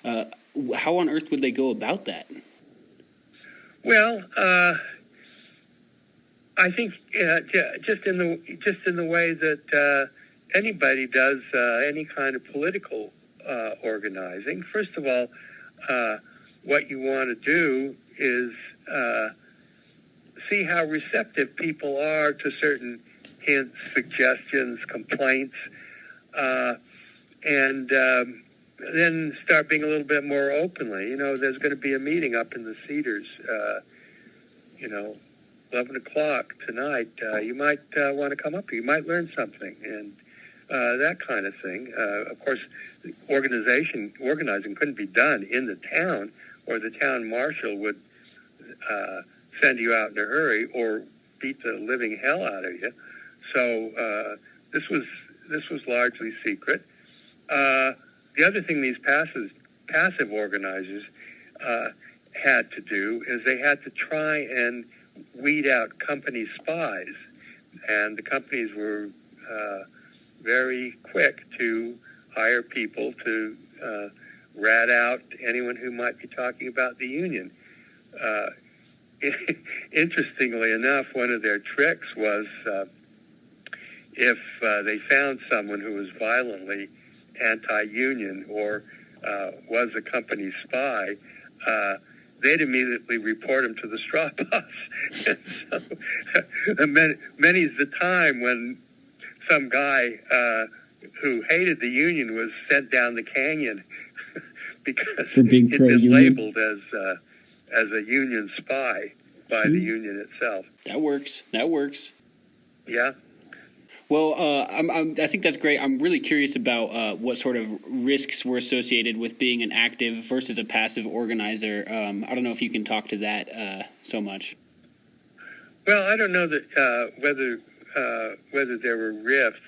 How on earth would they go about that? Well, I think just in the way that anybody does any kind of political organizing. First of all, what you want to do is see how receptive people are to certain hints, suggestions, complaints, and then start being a little bit more openly. There's going to be a meeting up in the Cedars, 11 o'clock tonight. You might want to come up. You might learn something, and that kind of thing. Of course, organizing couldn't be done in the town, or the town marshal would send you out in a hurry or beat the living hell out of you. So this was largely secret. The other thing these passive organizers had to do is they had to try and weed out company spies, and the companies were very quick to hire people to rat out anyone who might be talking about the union. Interestingly enough, one of their tricks was if they found someone who was violently anti-union or was a company spy, they'd immediately report him to the straw boss. So, many's the time when some guy who hated the union was sent down the canyon because he'd been labeled as a union spy by the union itself. That works. Yeah. Well, I think that's great. I'm really curious about what sort of risks were associated with being an active versus a passive organizer. I don't know if you can talk to that so much. Well, I don't know that whether there were rifts.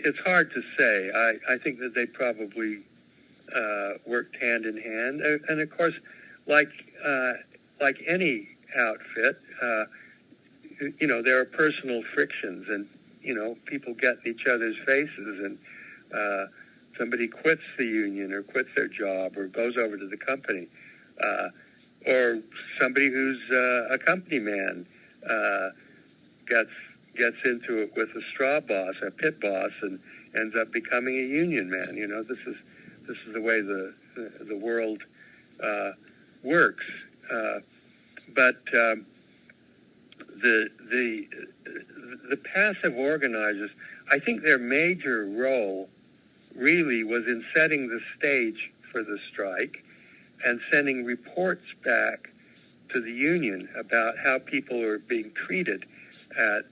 It's hard to say. I think that they probably worked hand in hand, and of course, like any outfit, there are personal frictions, and people get in each other's faces, and somebody quits the union or quits their job or goes over to the company, or somebody who's a company man gets into it with a straw boss, a pit boss, and ends up becoming a union man. This is the way the world works. But the passive organizers, I think their major role really was in setting the stage for the strike and sending reports back to the union about how people are being treated at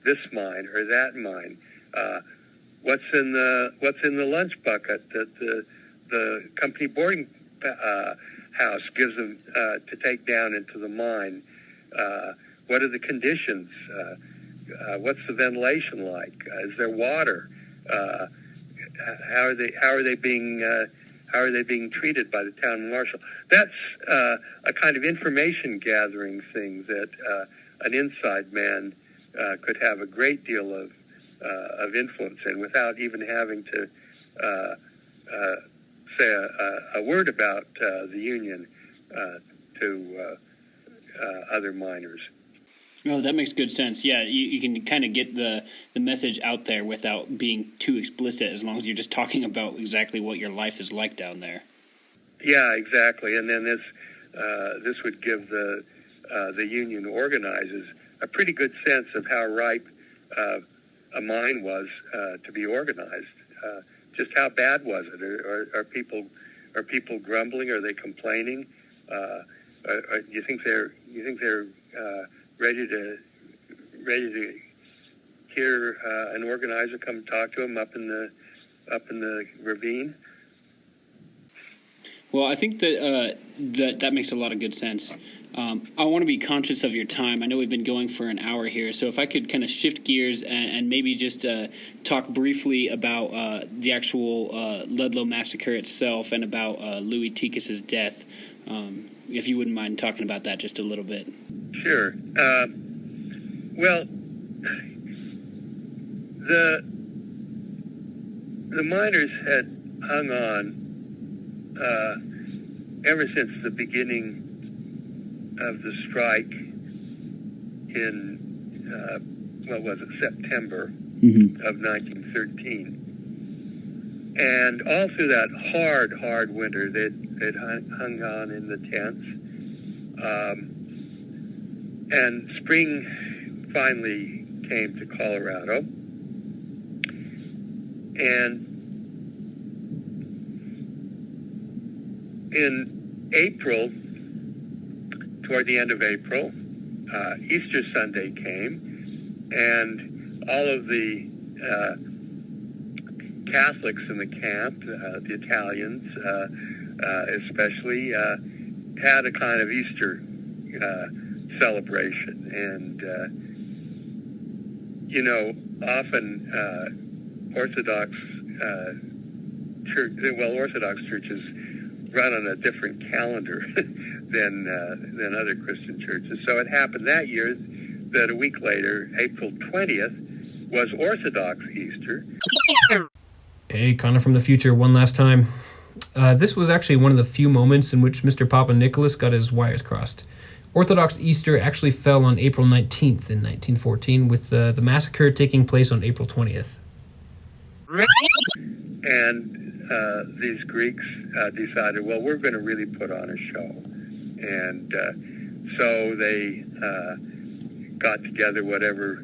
this mine or that mine. What's in the lunch bucket that the company boarding house gives them to take down into the mine? What are the conditions? What's the ventilation like? Is there water? How are they How are they being treated by the town marshal? That's a kind of information gathering thing that an inside man could have a great deal of influence in without even having to say a word about the union to other miners. Oh, that makes good sense. Yeah, you can kind of get the message out there without being too explicit, as long as you're just talking about exactly what your life is like down there. Yeah, exactly. And then this would give the union organizers a pretty good sense of how ripe a mine was to be organized. Just how bad was it? Are people grumbling? Are they complaining? You think they're ready to hear an organizer come talk to them up in the ravine? Well, I think that makes a lot of good sense. I want to be conscious of your time. I know we've been going for an hour here, so if I could kind of shift gears and maybe just talk briefly about the actual Ludlow Massacre itself and about Louis Tikas' death, if you wouldn't mind talking about that just a little bit. Sure. Well, the miners had hung on ever since the beginning of the strike in, September of 1913. And all through that hard winter, they'd hung on in the tents. And spring finally came to Colorado. And in April, toward the end of April, Easter Sunday came, and all of the Catholics in the camp, the Italians especially, had a kind of Easter celebration. And, often Orthodox churches run on a different calendar than other Christian churches. So it happened that year that a week later, April 20th, was Orthodox Easter. Hey, Connor from the future, one last time. This was actually one of the few moments in which Mr. Papanikolas got his wires crossed. Orthodox Easter actually fell on April 19th in 1914, with the massacre taking place on April 20th. And these Greeks decided, well, we're going to really put on a show. And so they got together whatever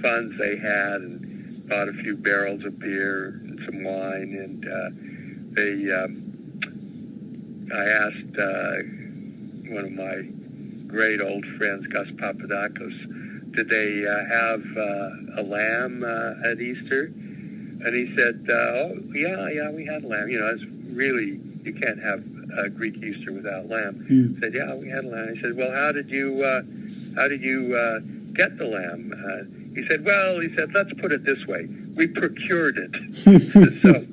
funds they had and bought a few barrels of beer and some wine. And I asked one of my great old friends, Gus Papadakis, did they have a lamb at Easter? And he said, yeah, we had lamb. It's really, you can't have a Greek Easter without lamb. He said, yeah, we had lamb. He said, well, how did you get the lamb? He said, let's put it this way. We procured it. So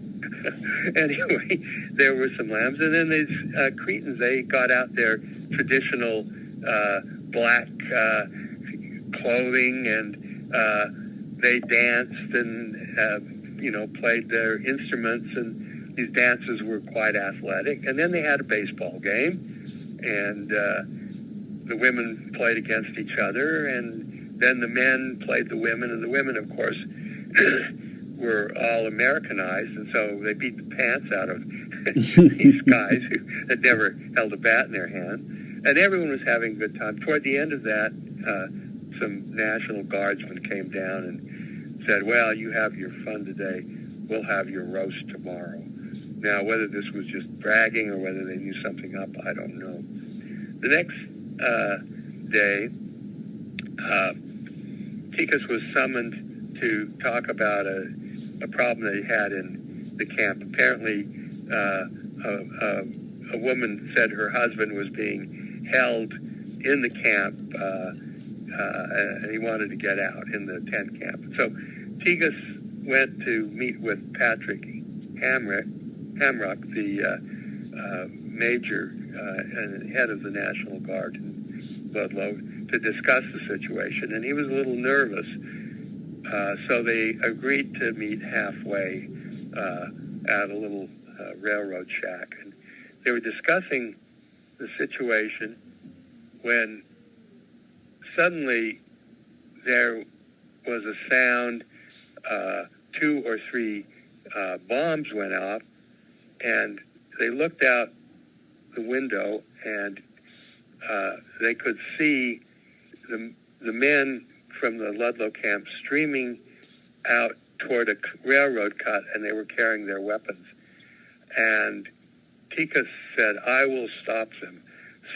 anyway, there were some lambs. And then these Cretans, they got out their traditional black clothing, and they danced and played their instruments, and these dances were quite athletic. And then they had a baseball game, and the women played against each other, and then the men played the women, and the women, of course, were all Americanized, and so they beat the pants out of these guys who had never held a bat in their hand. And everyone was having a good time. Toward the end of that, some National Guardsmen came down and said, well, you have your fun today. We'll have your roast tomorrow. Now, whether this was just bragging or whether they knew something up, I don't know. The next day, Tikas was summoned to talk about a problem that he had in the camp. Apparently, a woman said her husband was being held in the camp, and he wanted to get out in the tent camp. So Tikas went to meet with Patrick Hamrick, Hamrock, the major and head of the National Guard in Ludlow, to discuss the situation, and he was a little nervous. So they agreed to meet halfway at a little railroad shack. And they were discussing the situation when suddenly there was a sound, 2 or 3 bombs went off, and they looked out the window, and they could see the men from the Ludlow camp streaming out toward a railroad cut, and they were carrying their weapons. And Tikas said, "I will stop them."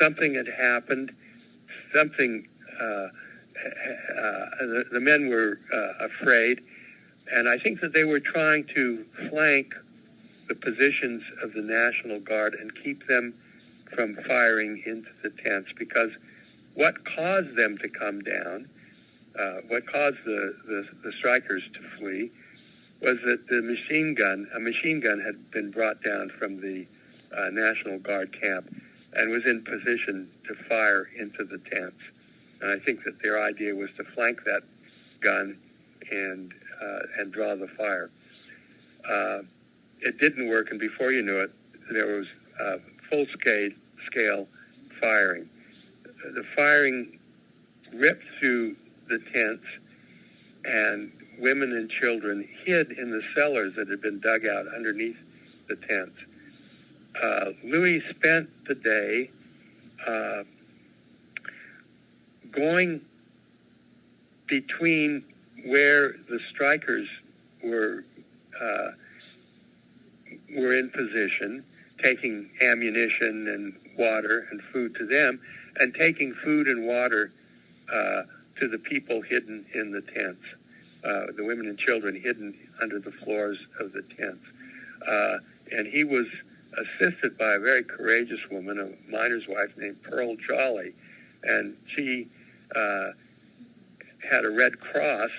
Something had happened. Something. The men were afraid, and I think that they were trying to flank the positions of the National Guard and keep them from firing into the tents, because what caused them to come down, what caused the strikers to flee, was that a machine gun had been brought down from the National Guard camp and was in position to fire into the tents. And I think that their idea was to flank that gun and draw the fire. It didn't work, and before you knew it, there was full-scale firing. The firing ripped through the tents, and women and children hid in the cellars that had been dug out underneath the tents. Louis spent the day going between where the strikers were in position, taking ammunition and water and food to them, and taking food and water to the people hidden in the tents, the women and children hidden under the floors of the tents. And he was assisted by a very courageous woman, a miner's wife named Pearl Jolly, and she had a red cross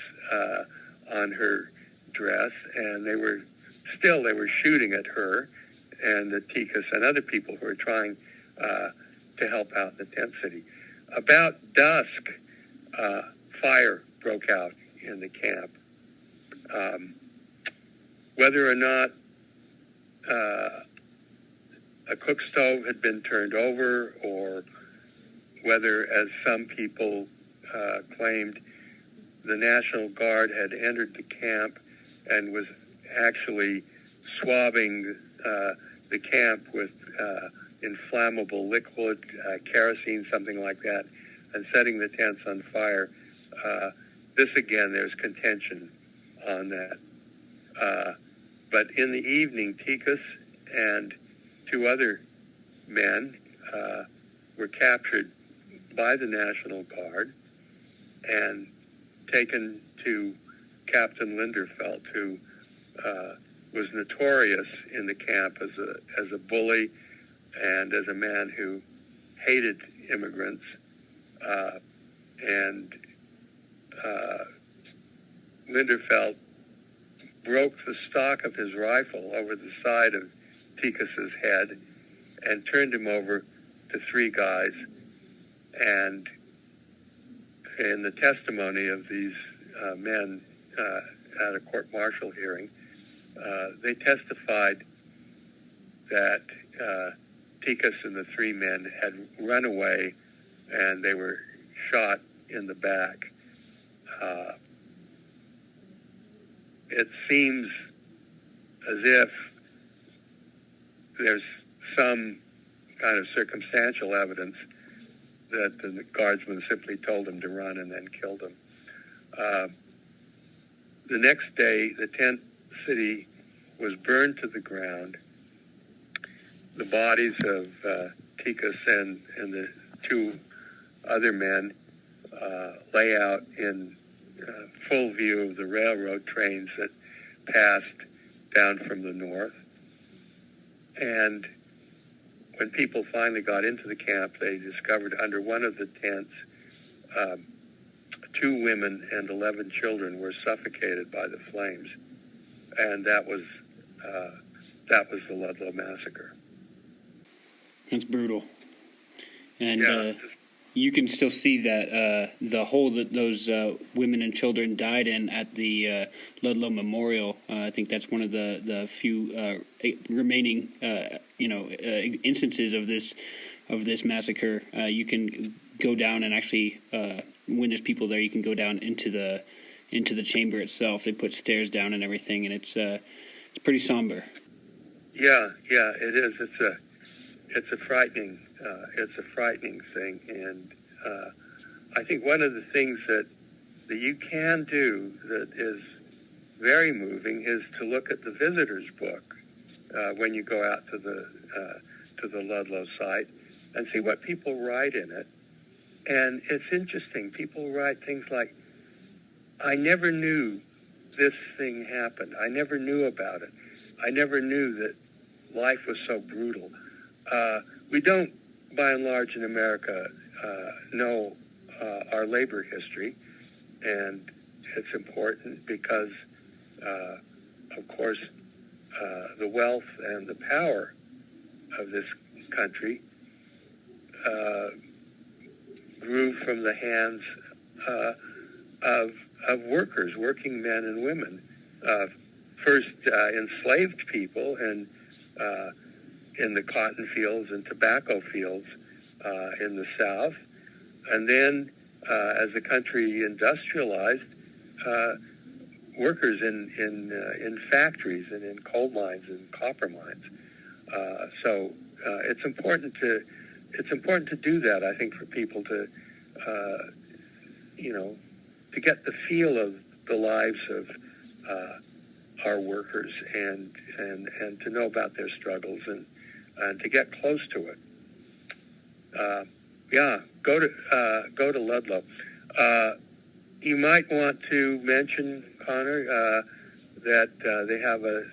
on her dress, and they were shooting at her and the Tikas and other people who were trying to help out the tent city. About dusk, fire broke out in the camp. Whether or not a cook stove had been turned over, or whether, as some people claimed, the National Guard had entered the camp and was actually swabbing the camp with inflammable liquid, kerosene, something like that, and setting the tents on fire. This, again, there's contention on that. But in the evening, Tikas and 2 other men were captured by the National Guard and taken to Captain Linderfelt, who was notorious in the camp as a bully and as a man who hated immigrants. And Linderfelt broke the stock of his rifle over the side of Tikas's head and turned him over to 3 guys. And in the testimony of these men at a court-martial hearing, they testified that Tikas and the 3 men had run away, and they were shot in the back. It seems as if there's some kind of circumstantial evidence that the guardsmen simply told him to run and then killed him. The next day, the tent city was burned to the ground. The bodies of Tikas and the 2 other men lay out in full view of the railroad trains that passed down from the north. And when people finally got into the camp, they discovered under one of the tents 2 women and 11 children were suffocated by the flames. And that was that was the Ludlow Massacre. That's brutal. And Yeah. you can still see that the hole that those women and children died in at the Ludlow Memorial. I think that's one of the few remaining instances of this massacre. You can go down and actually, when there's people there, you can go down into the chamber itself. They put stairs down and everything, and it's pretty somber. Yeah, it is. It's a frightening thing, and I think one of the things that you can do that is very moving is to look at the visitor's book when you go out to the Ludlow site and see what people write in it. And it's interesting. People write things like, "I never knew this thing happened. I never knew about it. I never knew that life was so brutal." We don't, by and large, in America, know our labor history, and it's important because, of course, the wealth and the power of this country grew from the hands of workers, working men and women, first enslaved people and in the cotton fields and tobacco fields in the South. And then as the country industrialized, workers in factories and in coal mines and copper mines. So it's important to do that, I think, for people to get the feel of the lives of our workers and to know about their struggles and to get close to it. Go to Ludlow. You might want to mention, Connor, that they have a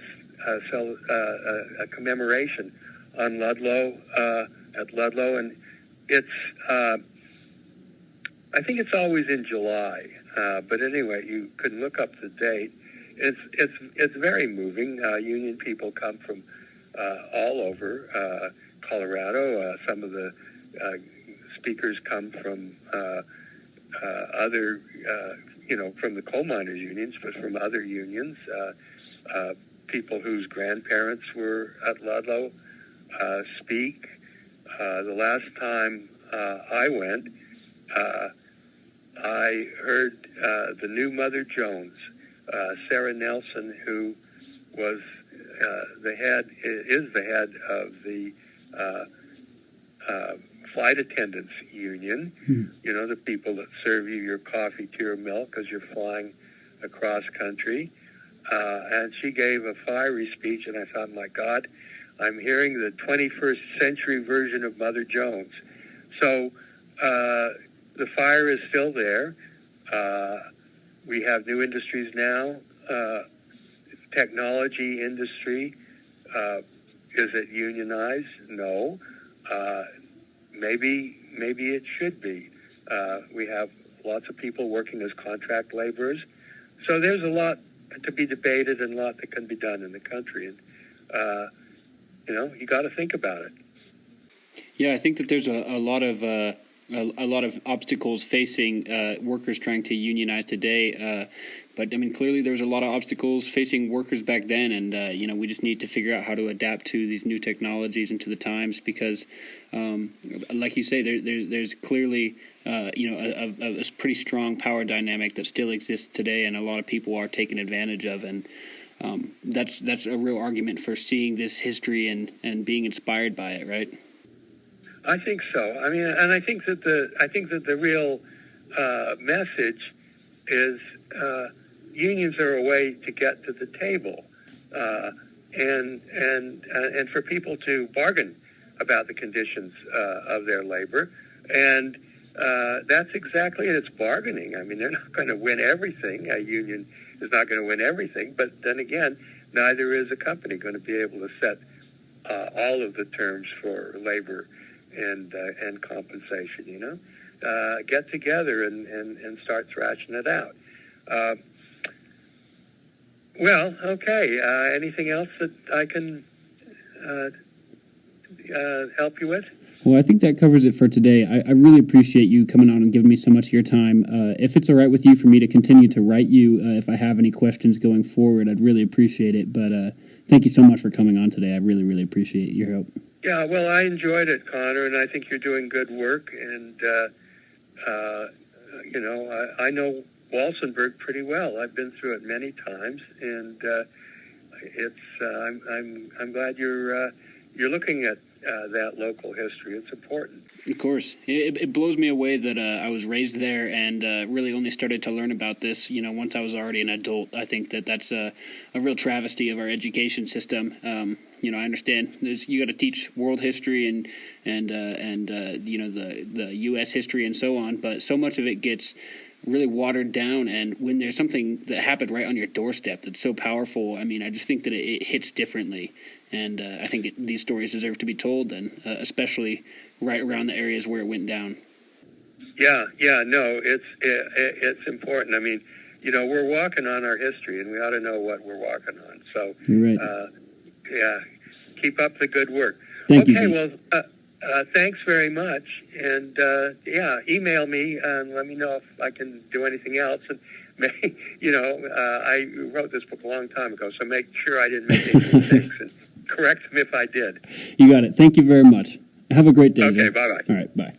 commemoration on Ludlow at Ludlow, and it's I think it's always in July. But anyway, you can look up the date. It's very moving. Union people come from all over Colorado. Some of the speakers come from other, from the coal miners' unions, but from other unions. People whose grandparents were at Ludlow speak. The last time I went, I heard the new Mother Jones, Sarah Nelson, who was is the head of the flight attendants union. The people that serve you your coffee, tea, or milk as you're flying across country. And she gave a fiery speech, and I thought, my God, I'm hearing the 21st century version of Mother Jones. So the fire is still there. We have new industries now. Technology industry, is it unionized? No. Maybe it should be. We have lots of people working as contract laborers. So there's a lot to be debated and a lot that can be done in the country. And, you got to think about it. Yeah, I think that there's a lot of obstacles facing workers trying to unionize today. But I mean, clearly there's a lot of obstacles facing workers back then, and we just need to figure out how to adapt to these new technologies and to the times, because, like you say, there's clearly a pretty strong power dynamic that still exists today, and a lot of people are taken advantage of, and that's a real argument for seeing this history and being inspired by it, right? I think so. I mean, and I think that the real message is unions are a way to get to the table, and for people to bargain about the conditions of their labor, and that's exactly it. It's bargaining. I mean, they're not going to win everything. A union is not going to win everything, but then again, neither is a company going to be able to set all of the terms for labor and compensation. Get together and start thrashing it out. Well, okay. Anything else that I can help you with? Well, I think that covers it for today. I really appreciate you coming on and giving me so much of your time. If it's all right with you for me to continue to write you, if I have any questions going forward, I'd really appreciate it. But thank you so much for coming on today. I really, really appreciate your help. Yeah, well, I enjoyed it, Connor, and I think you're doing good work. And, I know Walsenburg pretty well. I've been through it many times, and I'm glad you're looking at that local history. It's important. Of course. It blows me away that I was raised there and really only started to learn about this, once I was already an adult. I think that's a real travesty of our education system. I understand you got to teach world history and the U.S. history and so on, but so much of it gets really watered down, and when there's something that happened right on your doorstep that's so powerful, I just think that it hits differently, and I think these stories deserve to be told, and especially right around the areas where it went down. Yeah, no, it's important. We're walking on our history, and we ought to know what we're walking on. So, you're right. Keep up the good work. Thank you, Okay, Zeese. well, thanks very much, and email me and let me know if I can do anything else. And I wrote this book a long time ago, so make sure I didn't make any mistakes and correct them if I did. You got it. Thank you very much. Have a great day. Okay, Zach. bye-bye. All right, bye.